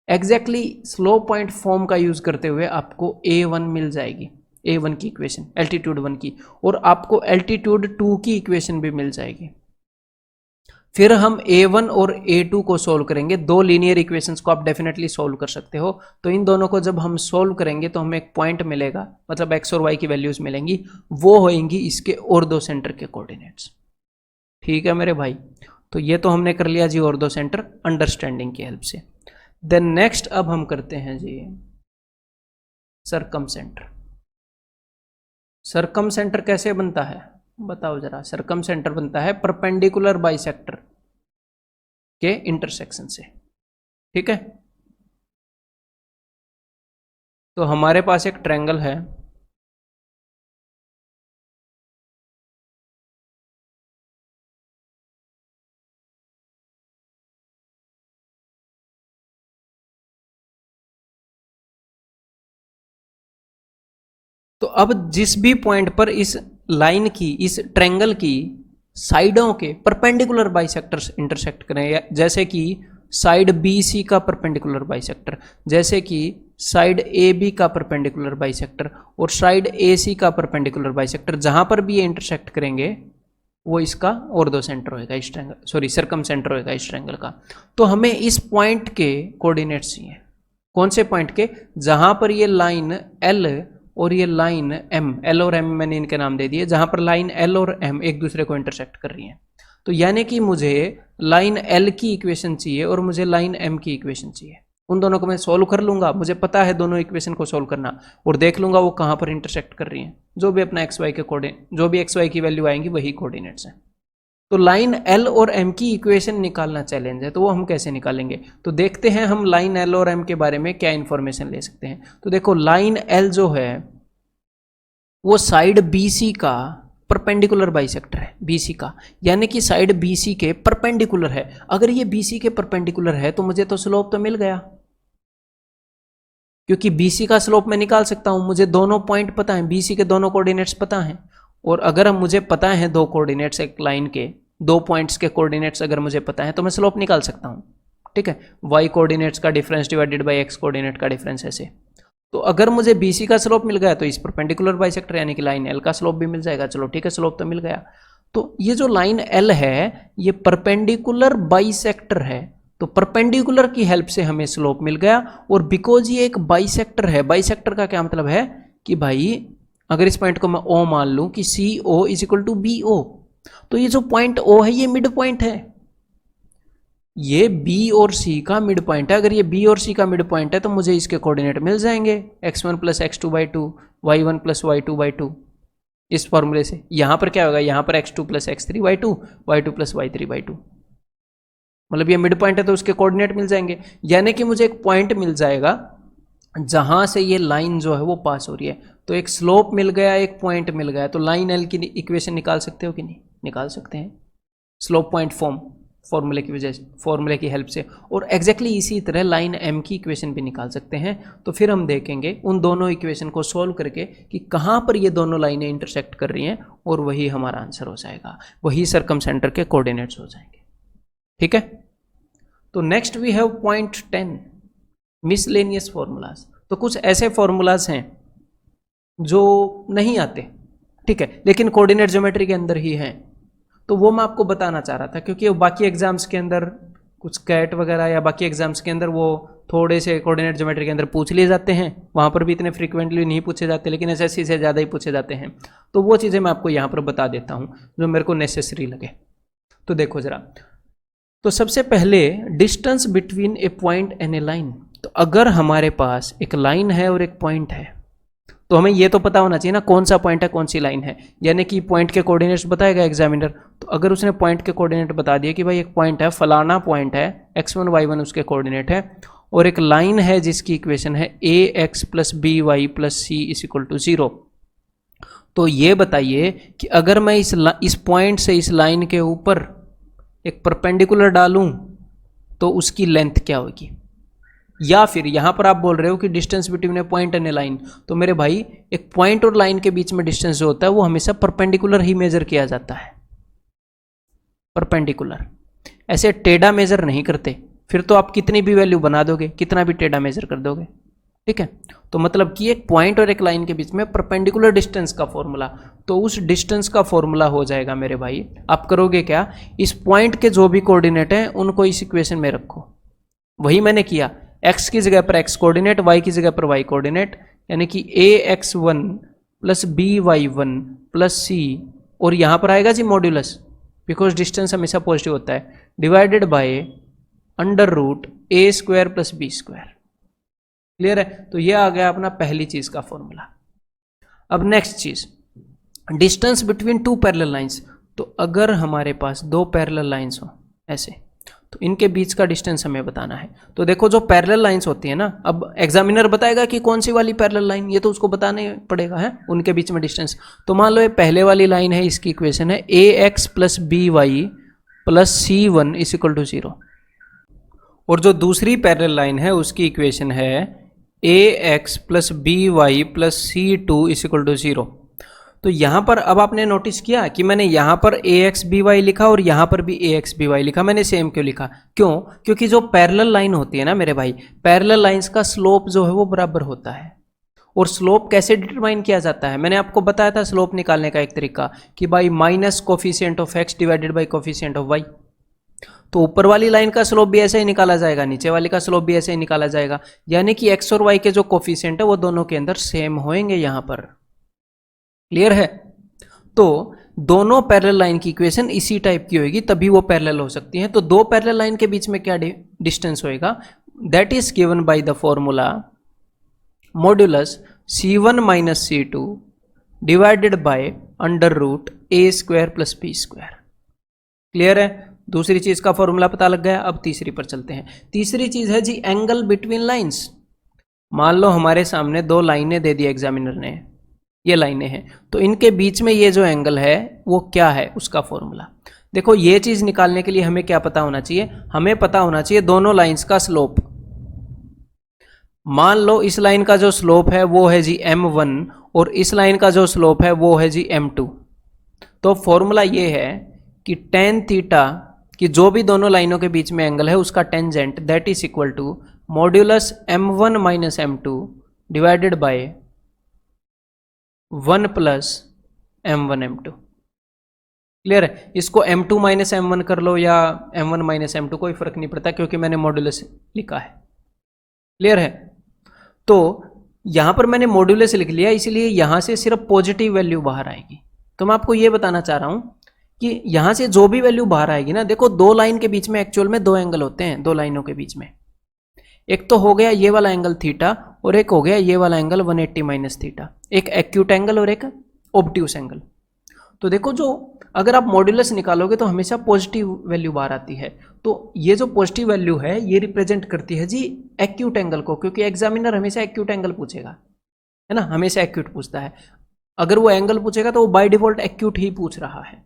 एग्जैक्टली स्लोप पॉइंट फॉर्म का यूज करते हुए आपको A1 मिल जाएगी, A1 की इक्वेशन एल्टीट्यूड 1 की, और आपको एल्टीट्यूड 2 की इक्वेशन भी मिल जाएगी। फिर हम A1 और A2 को सोल्व करेंगे। दो लीनियर इक्वेशंस को आप डेफिनेटली सोल्व कर सकते हो। तो इन दोनों को जब हम सोल्व करेंगे तो हमें एक पॉइंट मिलेगा, मतलब x और y की वैल्यूज मिलेंगी, वो होंगी इसके और दो सेंटर के कोऑर्डिनेट्स। ठीक है मेरे भाई, तो ये तो हमने कर लिया जी और दो सेंटर अंडरस्टैंडिंग की हेल्प से। देन नेक्स्ट अब हम करते हैं जी सरकम सेंटर। सरकम सेंटर कैसे बनता है बताओ जरा? सरकम सेंटर बनता है परपेंडिकुलर बाइसेक्टर के इंटरसेक्शन से। ठीक है, तो हमारे पास एक ट्रायंगल है, तो अब जिस भी पॉइंट पर इस लाइन की, इस ट्रायंगल की साइडों के परपेंडिकुलर बाइसेक्टर्स इंटरसेक्ट करें, जैसे कि साइड BC का परपेंडिकुलर बाइसेक्टर, जैसे कि साइड AB का परपेंडिकुलर बाइसेक्टर और साइड AC का परपेंडिकुलर बाइसेक्टर, जहां पर भी ये इंटरसेक्ट करेंगे वो इसका और दो सेंटर होएगा इस ट्रायंगल, सॉरी सरकम सेंटर होएगा इस ट्रायंगल का। तो हमें इस पॉइंट के कोऑर्डिनेट्स चाहिए। कौन से पॉइंट के? जहां पर ये लाइन L और ये लाइन M, L और M मैंने इनके नाम दे दिए, जहां पर लाइन L और M एक दूसरे को इंटरसेक्ट कर रही हैं। तो यानी कि मुझे लाइन L की इक्वेशन चाहिए और मुझे लाइन M की इक्वेशन चाहिए। उन दोनों को मैं सोल्व कर लूंगा, मुझे पता है दोनों इक्वेशन को सोल्व करना, और देख लूंगा वो कहां पर इंटरसेक्ट कर रही हैं। जो भी अपना XY के कोऑर्डिनेट, जो भी XY की वैल्यू आएंगी वही कोऑर्डिनेट्स हैं। तो लाइन L और M की इक्वेशन निकालना चैलेंज है, तो वो हम कैसे निकालेंगे? तो देखते हैं हम लाइन L और M के बारे में क्या इंफॉर्मेशन ले सकते हैं। तो देखो लाइन L जो है वो साइड BC का परपेंडिकुलर बाइसेक्टर है, BC का, यानी कि साइड BC के परपेंडिकुलर है। अगर ये BC के परपेंडिकुलर है तो मुझे तो स्लोप तो मिल गया, क्योंकि BC का स्लोप मैं निकाल सकता हूं, मुझे दोनों पॉइंट पता है, BC के दोनों कोऑर्डिनेट्स पता हैं। और अगर हम मुझे पता है दो कोऑर्डिनेट्स एक लाइन के, दो पॉइंट्स के कोऑर्डिनेट्स अगर मुझे पता है तो मैं स्लोप निकाल सकता हूं। ठीक है, y कोऑर्डिनेट्स का difference divided by x coordinate का डिफरेंस ऐसे। तो अगर मुझे BC का स्लोप मिल गया तो इस परपेंडिकुलर बाइसेक्टर यानी कि लाइन L का स्लोप भी मिल जाएगा। चलो ठीक है, स्लोप तो मिल गया। तो ये जो लाइन L है ये परपेंडिकुलर बाइसेक्टर है, तो परपेंडिकुलर की हेल्प से हमें स्लोप मिल गया। और बिकॉज ये एक बाइसेक्टर है, बाइसेक्टर का क्या मतलब है कि भाई अगर इस पॉइंट को मैं O मान लूं कि CO is equal to BO, तो ये जो पॉइंट O है ये मिड पॉइंट है, ये B और C का मिड पॉइंट है। अगर ये B और C का मिड पॉइंट है तो मुझे इसके कोऑर्डिनेट मिल जाएंगे x1 plus x2/2, y1 plus y2/2, इस फॉर्मूले से। यहां पर क्या होगा? यहां पर x2 plus x3/2, y2 plus y3/2, मतलब ये मिड पॉइंट है तो उसके कोऑर्डिनेट मिल जाएंगे। यानी कि मुझे एक पॉइंट मिल जाएगा जहां से ये लाइन जो है वो पास हो रही है। तो एक स्लोप मिल गया, एक पॉइंट मिल गया, तो लाइन L की इक्वेशन निकाल सकते हो कि नहीं? निकाल सकते हैं स्लोप पॉइंट फॉर्मूले की वजह से, फॉर्मूले की हेल्प से। और एग्जैक्टली इसी तरह लाइन M की इक्वेशन भी निकाल सकते हैं। तो फिर हम देखेंगे उन दोनों इक्वेशन को सोल्व करके कि कहाँ पर ये दोनों लाइनें इंटरसेक्ट कर रही हैं, और वही हमारा आंसर हो जाएगा, वही सरकम सेंटर के कोऑर्डिनेट्स हो जाएंगे। ठीक है, तो next we have point 10 miscellaneous formulas. तो कुछ ऐसे फॉर्मूलाज हैं जो नहीं आते, ठीक है, लेकिन कोऑर्डिनेट ज्योमेट्री के अंदर ही हैं। तो वो मैं आपको बताना चाह रहा था, क्योंकि बाकी एग्जाम्स के अंदर कुछ कैट वगैरह या बाकी एग्जाम्स के अंदर वो थोड़े से कोऑर्डिनेट ज्योमेट्री के अंदर पूछ लिए जाते हैं, वहाँ पर भी इतने फ्रीक्वेंटली नहीं पूछे जाते, लेकिन एसएससी से ज़्यादा ही पूछे जाते हैं। तो वो चीज़ें मैं आपको यहाँ पर बता देता हूँ जो मेरे को नेसेसरी लगे। तो देखो ज़रा, तो सबसे पहले distance between A point and A line. तो अगर हमारे पास एक लाइन है और एक पॉइंट है तो हमें ये तो पता होना चाहिए ना कौन सा पॉइंट है कौन सी लाइन है, यानी कि पॉइंट के कोऑर्डिनेट्स बताएगा एग्जामिनर। तो अगर उसने पॉइंट के कोऑर्डिनेट बता दिया कि भाई एक पॉइंट है, फलाना पॉइंट है, x1 y1 उसके कोऑर्डिनेट है, और एक लाइन है जिसकी इक्वेशन है ax plus B Y plus C is equal to 0, तो ये बताइए कि अगर मैं इस पॉइंट से इस लाइन के ऊपर एक परपेंडिकुलर डालूं तो उसकी लेंथ क्या होगी। या फिर यहां पर आप बोल रहे हो कि distance between A point and A line, तो मेरे भाई एक पॉइंट और लाइन के बीच में डिस्टेंस जो होता है वो हमेशा परपेंडिकुलर ही मेजर किया जाता है, परपेंडिकुलर, ऐसे टेढ़ा मेजर नहीं करते, फिर तो आप कितनी भी वैल्यू बना दोगे, कितना भी टेढ़ा मेजर कर दोगे, ठीक है। तो मतलब कि एक पॉइंट और एक लाइन के बीच में परपेंडिकुलर डिस्टेंस का फॉर्मूला, तो उस डिस्टेंस का फॉर्मूला हो जाएगा मेरे भाई, आप करोगे क्या, इस पॉइंट के जो भी कोऑर्डिनेट हैं उनको इस इक्वेशन में रखो। वही मैंने किया, x की जगह पर x कोऑर्डिनेट, y की जगह पर y कोऑर्डिनेट, यानी कि ax1 plus by1 plus c, और यहां पर आएगा जी मॉड्यूलस, बिकॉज डिस्टेंस हमेशा पॉजिटिव होता है, divided by under root a square plus b square. Clear है। तो ये आ गया अपना पहली चीज का फॉर्मूला। अब नेक्स्ट चीज, distance between two parallel lines. तो अगर हमारे पास दो पैरेलल लाइंस हो ऐसे, तो इनके बीच का डिस्टेंस हमें बताना है। तो देखो जो पैरेलल लाइंस होती है ना, अब एग्जामिनर बताएगा कि कौन सी वाली पैरेलल लाइन, ये तो उसको बताने पड़ेगा है उनके बीच में डिस्टेंस। तो मान लो ये पहले वाली लाइन है, इसकी इक्वेशन है ax plus B Y plus c1 is equal to 0, और जो दूसरी पैरेलल लाइन है उसकी इक्वेशन है ax plus B Y plus c2 is equal to 0। तो यहां पर अब आपने नोटिस किया कि मैंने यहां पर ax by लिखा और यहां पर भी ax by लिखा, मैंने सेम क्यों लिखा, क्यों, क्योंकि जो पैरेलल लाइन होती है ना मेरे भाई, पैरेलल लाइंस का स्लोप जो है वो बराबर होता है। और स्लोप कैसे डिटरमाइन किया जाता है, मैंने आपको बताया था स्लोप निकालने का एक तरीका कि भाई minus coefficient of x divided by coefficient of y। तो ऊपर वाली लाइन का स्लोप भी ऐसे ही निकाला जाएगा, नीचे वाली का स्लोप भी ऐसे ही निकाला जाएगा, यानी कि x और y के जो कोफिशिएंट है वो दोनों के अंदर सेम होंगे यहां पर। क्लियर है। तो दोनों पैरेलल लाइन की इक्वेशन इसी टाइप की होगी, तभी वो पैरेलल हो सकती है। तो दो पैरेलल लाइन के बीच में क्या डिस्टेंस होएगा, that is given by the formula modulus c1 minus c2 divided by under root a square plus b square. Clear है। दूसरी चीज का फॉर्मूला पता लग गया। अब तीसरी पर चलते हैं। तीसरी चीज है जी एंगल बिटवीन लाइंस। मान लो हमारे सामने दो लाइनें दे दी एग्जामिनर ने, ये लाइनें हैं, तो इनके बीच में ये जो एंगल है वो क्या है, उसका फॉर्मूला देखो। ये चीज निकालने के लिए हमें क्या पता होना चाहिए, हमें पता होना चाहिए दोनों लाइंस का स्लोप। मान लो इस लाइन का जो स्लोप है वो है जी m1 और इस लाइन का जो स्लोप है वो है जी m2। तो फॉर्मूला ये है कि टेन थीटा कि जो भी दोनों लाइनों के बीच में एंगल है उसका tangent that is equal to modulus m1 minus m2 divided by 1 plus m1 m2। Clear है। इसको m2 माइनस m1 कर लो या m1 माइनस m2, कोई फर्क नहीं पड़ता क्योंकि मैंने मॉड्यूलस लिखा है। क्लियर है। तो यहां पर मैंने मॉड्यूलस लिख लिया, इसलिए यहां से सिर्फ पॉजिटिव वैल्यू बाहर आएगी। तो मैं आपको यह बताना चाह रहा हूं कि यहां से जो भी वैल्यू बाहर आएगी ना, देखो दो लाइन के बीच में एक्चुअल में दो एंगल होते हैं, दो लाइनों के बीच में। एक तो हो गया ये वाला एंगल थीटा और एक हो गया ये वाला एंगल 180 माइनस थीटा, एक एक्यूट एंगल और एक ऑब्ट्यूस एंगल। तो देखो जो अगर आप मॉड्यूलस निकालोगे तो हमेशा पॉजिटिव वैल्यू बाहर आती है। तो ये जो पॉजिटिव वैल्यू है ये रिप्रेजेंट करती है जी एक्यूट एंगल को, क्योंकि एग्जामिनर हमेशा एक्यूट एंगल पूछेगा, है ना, हमेशा एक्यूट पूछता है। अगर वो एंगल पूछेगा तो वो बाय डिफॉल्ट एक्यूट ही पूछ रहा है।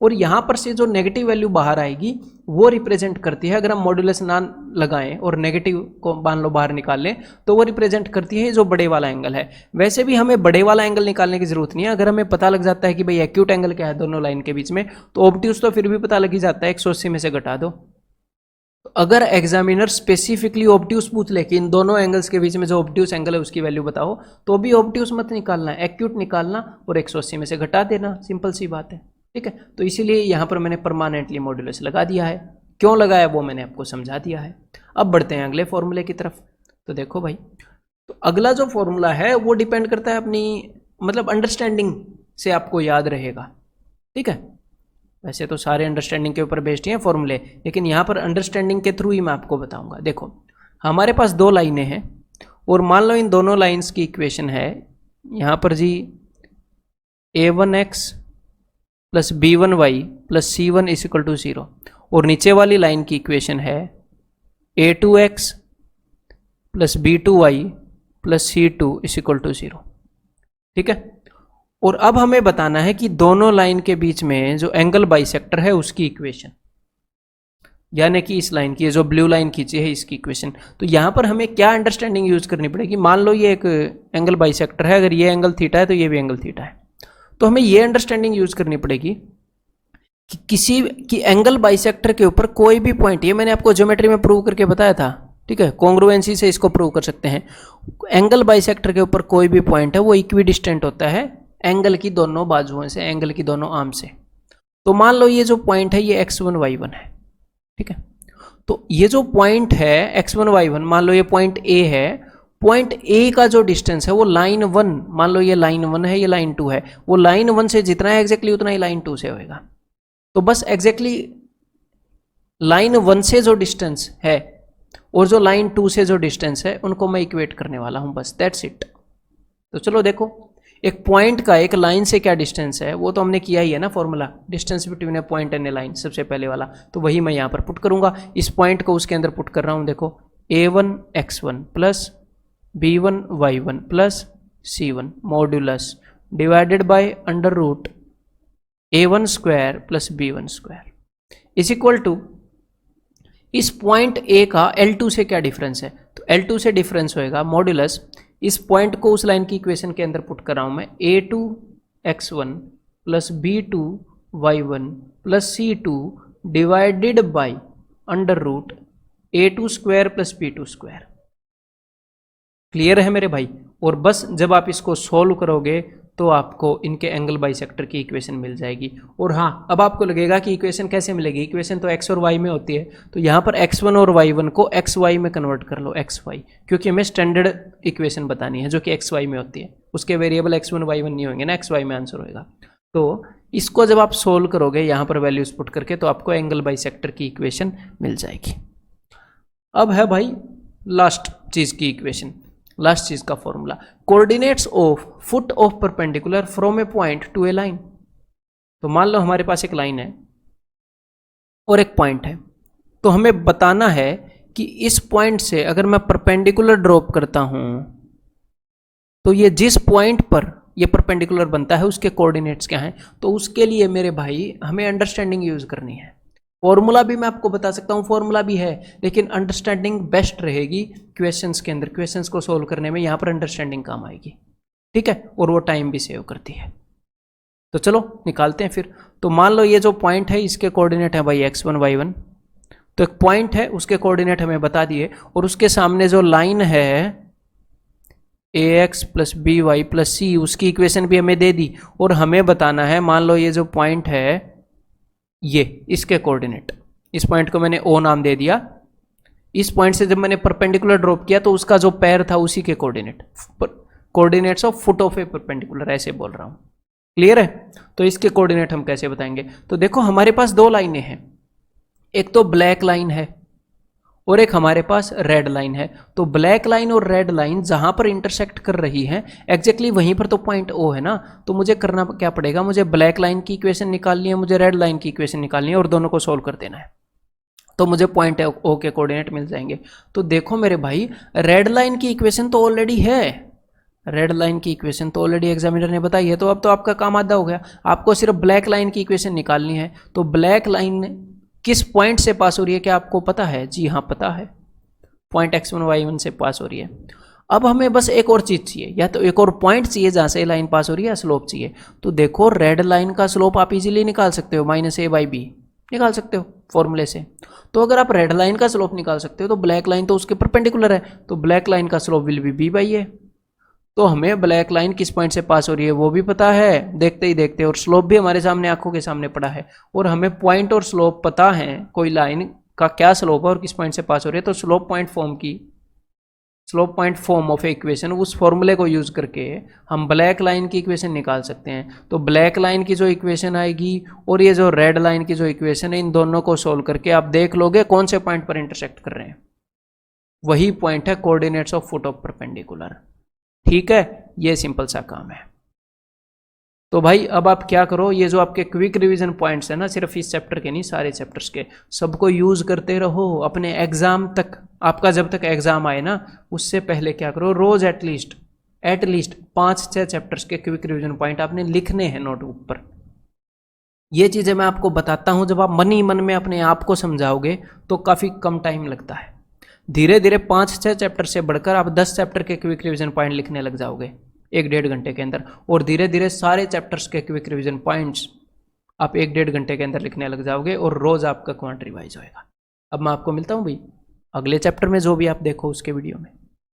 और यहां पर से जो नेगेटिव वैल्यू बाहर आएगी वो रिप्रेजेंट करती है, अगर हम मॉड्यूलस ना लगाएं और नेगेटिव को मान लो बाहर निकाल लें तो वो रिप्रेजेंट करती है जो बड़े वाला एंगल है। वैसे भी हमें बड़े वाला एंगल निकालने की जरूरत नहीं है, अगर हमें पता लग जाता है कि भाई एक्यूट एंगल क्या है दोनों लाइन के बीच में, तो ऑब्ट्यूस तो फिर भी पता लग ही जाता है, 180 में से घटा दो। तो अगर एग्जामिनर स्पेसिफिकली ऑब्ट्यूस पूछ ले कि इन दोनों एंगल्स के बीच में जो ऑब्ट्यूस एंगल है उसकी वैल्यू बताओ, तो भी ऑब्ट्यूस मत निकालना, एक्यूट निकालना और 180 में से घटा देना, सिंपल सी बात है। ठीक है। तो इसीलिए यहां पर मैंने परमानेंटली मॉड्यूलस लगा दिया है। क्यों लगाया वो मैंने आपको समझा दिया है। अब बढ़ते हैं अगले फॉर्मूले की तरफ। तो देखो भाई, तो अगला जो फॉर्मूला है वो डिपेंड करता है अपनी मतलब अंडरस्टैंडिंग से आपको याद रहेगा। ठीक है। वैसे तो सारे अंडरस्टैंडिंग के ऊपर बेस्ड ही हैं फॉर्मूले, लेकिन यहाँ पर अंडरस्टैंडिंग के थ्रू ही मैं आपको बताऊंगा। देखो हमारे पास दो लाइनें हैं और मान लो इन दोनों लाइंस की इक्वेशन है यहाँ पर जी a1x plus b1y plus c1 is equal to 0, और नीचे वाली लाइन की इक्वेशन है a2x plus b2y plus c2 is equal to 0। ठीक है, और अब हमें बताना है कि दोनों लाइन के बीच में जो एंगल बाइसेक्टर है उसकी इक्वेशन, यानी कि इस लाइन की जो ब्लू लाइन खींची है इसकी इक्वेशन। तो यहाँ पर हमें क्या अंडरस्टैंडिंग यूज करनी पड़ेगी, मान लो ये एक एंगल बाइसेक्टर है, अगर ये एंगल थीटा है तो ये भी एंगल थीटा है, तो हमें ये अंडरस्टैंडिंग यूज करनी पड़ेगी कि किसी की एंगल बाइसेक्टर के ऊपर कोई भी पॉइंट, ये मैंने आपको ज्योमेट्री में प्रूव करके बताया था, ठीक है, कॉन्ग्रुएंसी से इसको प्रूव कर सकते हैं। एंगल बाइसेक्टर के ऊपर कोई भी पॉइंट है वो इक्विडिस्टेंट होता है एंगल की दोनों बाजुओं से, एंगल की दोनों आर्म से। तो मान लो ये जो पॉइंट है ये x1 y1 है, ठीक है, तो ये जो पॉइंट है x1 y1, मान लो ये पॉइंट A है, पॉइंट A का जो डिस्टेंस है वो लाइन 1, मान लो ये लाइन 1 है, ये लाइन 2 है, वो लाइन 1 से जितना है एग्जैक्टली उतना ही लाइन 2 से होगा। तो बस एग्जैक्टली लाइन 1 से जो डिस्टेंस है और जो लाइन 2 से जो डिस्टेंस है उनको मैं इक्वेट करने वाला हूं, बस दैट्स इट। तो चलो देखो एक पॉइंट का एक लाइन से क्या डिस्टेंस है वो तो हमने किया ही है ना, formula distance between A point and A line, सबसे पहले वाला, तो वही मैं यहाँ पर पुट करूंगा। इस पॉइंट को उसके अंदर पुट कर रहा हूँ, देखो a1 x1 plus b1 y1 plus c1 modulus divided by under root a1 square plus b1 square is equal to इस पॉइंट A का L2 से क्या डिफरेंस है, तो L2 से डिफरेंस होएगा मॉड्यूलस, इस पॉइंट को उस लाइन की इक्वेशन के अंदर पुट कर रहा हूं मैं, a2 x1 plus b2 y1 plus c2 divided by under root a2 square plus b2 square. Clear है मेरे भाई? और बस जब आप इसको सोल्व करोगे तो आपको इनके एंगल बाइसेक्टर की इक्वेशन मिल जाएगी। और हाँ, अब आपको लगेगा कि इक्वेशन कैसे मिलेगी, इक्वेशन तो x और y में होती है, तो यहाँ पर x1 और y1 को xy में कन्वर्ट कर लो, xy, क्योंकि हमें स्टैंडर्ड इक्वेशन बतानी है जो कि xy में होती है, उसके वेरिएबल x1 y1 नहीं होंगे ना, xy में आंसर होएगा। तो इसको जब आप सोल्व करोगे यहाँ पर वैल्यूज पुट करके तो आपको एंगल बाइसेक्टर की इक्वेशन मिल जाएगी। अब है भाई लास्ट चीज़ की इक्वेशन, लास्ट चीज का formula, coordinates of foot of perpendicular from A point two A line. तो मान लो हमारे पास एक लाइन है और एक पॉइंट है, तो हमें बताना है कि इस पॉइंट से अगर मैं परपेंडिकुलर ड्रॉप करता हूं तो ये जिस पॉइंट पर ये परपेंडिकुलर बनता है उसके कोऑर्डिनेट्स क्या हैं। तो उसके लिए मेरे भाई हमें अंडरस्टैंडिंग यूज करनी है। फॉर्मूला भी मैं आपको बता सकता हूँ, फॉर्मूला भी है, लेकिन अंडरस्टैंडिंग बेस्ट रहेगी क्वेश्चंस के अंदर, क्वेश्चंस को सोल्व करने में यहाँ पर अंडरस्टैंडिंग काम आएगी, ठीक है, और वो टाइम भी सेव करती है। तो चलो निकालते हैं फिर। तो मान लो ये जो पॉइंट है इसके कोऑर्डिनेट है भाई x1 y1, तो एक पॉइंट है उसके कोऑर्डिनेट हमें बता दिए, और उसके सामने जो लाइन है ax plus B Y plus C उसकी इक्वेशन भी हमें दे दी, और हमें बताना है मान लो ये जो पॉइंट है ये इसके कोऑर्डिनेट, इस पॉइंट को मैंने O नाम दे दिया, इस पॉइंट से जब मैंने परपेंडिकुलर ड्रॉप किया तो उसका जो पैर था उसी के coordinate, coordinates of foot of A perpendicular, ऐसे बोल रहा हूं। क्लियर है? तो इसके कोऑर्डिनेट हम कैसे बताएंगे? तो देखो हमारे पास दो लाइनें हैं, एक तो ब्लैक लाइन है और एक हमारे पास रेड लाइन है। तो ब्लैक लाइन और रेड लाइन जहां पर इंटरसेक्ट कर रही है एग्जैक्टली वहीं पर तो पॉइंट O है ना, तो मुझे करना क्या पड़ेगा, मुझे ब्लैक लाइन की इक्वेशन निकालनी है, मुझे रेड लाइन की इक्वेशन निकालनी है और दोनों को सोल्व कर देना है, तो मुझे पॉइंट O के कोऑर्डिनेट मिल जाएंगे। तो देखो मेरे भाई रेड लाइन की इक्वेशन तो ऑलरेडी है, रेड लाइन की इक्वेशन तो ऑलरेडी एग्जामिनर ने बताई है, तो अब तो आपका काम आधा हो गया, आपको सिर्फ ब्लैक लाइन की इक्वेशन निकालनी है। तो ब्लैक लाइन किस पॉइंट से पास हो रही है क्या आपको पता है? जी हाँ पता है, पॉइंट x1 y1 से पास हो रही है। अब हमें बस एक और चीज चाहिए, या तो एक और पॉइंट चाहिए जहां से लाइन पास हो रही है, या स्लोप चाहिए। तो देखो रेड लाइन का स्लोप आप इजीली निकाल सकते हो, -a/b निकाल सकते हो फॉर्मूले से। तो अगर आप रेड लाइन का स्लोप निकाल सकते हो तो ब्लैक लाइन तो उसके परपेंडिकुलर है, तो ब्लैक लाइन का स्लोप विल बी b/a। तो हमें ब्लैक लाइन किस पॉइंट से पास हो रही है वो भी पता है देखते ही देखते, और स्लोप भी हमारे सामने आंखों के सामने पड़ा है, और हमें पॉइंट और स्लोप पता है, कोई लाइन का क्या स्लोप है और किस पॉइंट से पास हो रही है। तो स्लोप पॉइंट फॉर्म की slope point form of equation, उस फॉर्मूले को यूज करके हम ब्लैक लाइन की इक्वेशन निकाल सकते हैं। तो ब्लैक लाइन की जो इक्वेशन आएगी और ये जो रेड लाइन की जो इक्वेशन है, इन दोनों को सोल्व करके आप देख लोगे कौन से पॉइंट पर इंटरसेक्ट कर रहे हैं। वही पॉइंट है coordinates of foot of perpendicular. ठीक है, ये सिंपल सा काम है। तो भाई अब आप क्या करो, ये जो आपके क्विक रिवीजन पॉइंट्स है ना, सिर्फ इस चैप्टर के नहीं, सारे चैप्टर्स के, सबको यूज करते रहो अपने एग्जाम तक। आपका जब तक एग्जाम आए ना, उससे पहले क्या करो, रोज एटलीस्ट 5-6 चैप्टर्स के क्विक रिवीजन पॉइंट आपने लिखने हैं नोटबुक पर। ये चीजें मैं आपको बताता हूं, जब आप मन ही मन में अपने आप को समझाओगे तो काफी कम टाइम लगता है। धीरे धीरे 5-6 चैप्टर से बढ़कर आप 10 चैप्टर के क्विक रिवीजन पॉइंट लिखने लग जाओगे 1-1.5 घंटे के अंदर, और धीरे धीरे सारे चैप्टर्स के क्विक रिवीजन पॉइंट्स आप 1-1.5 घंटे के अंदर लिखने लग जाओगे, और रोज आपका क्वांट रिवाइज होएगा। अब मैं आपको मिलता हूँ भाई अगले चैप्टर में, जो भी आप देखो उसके वीडियो में।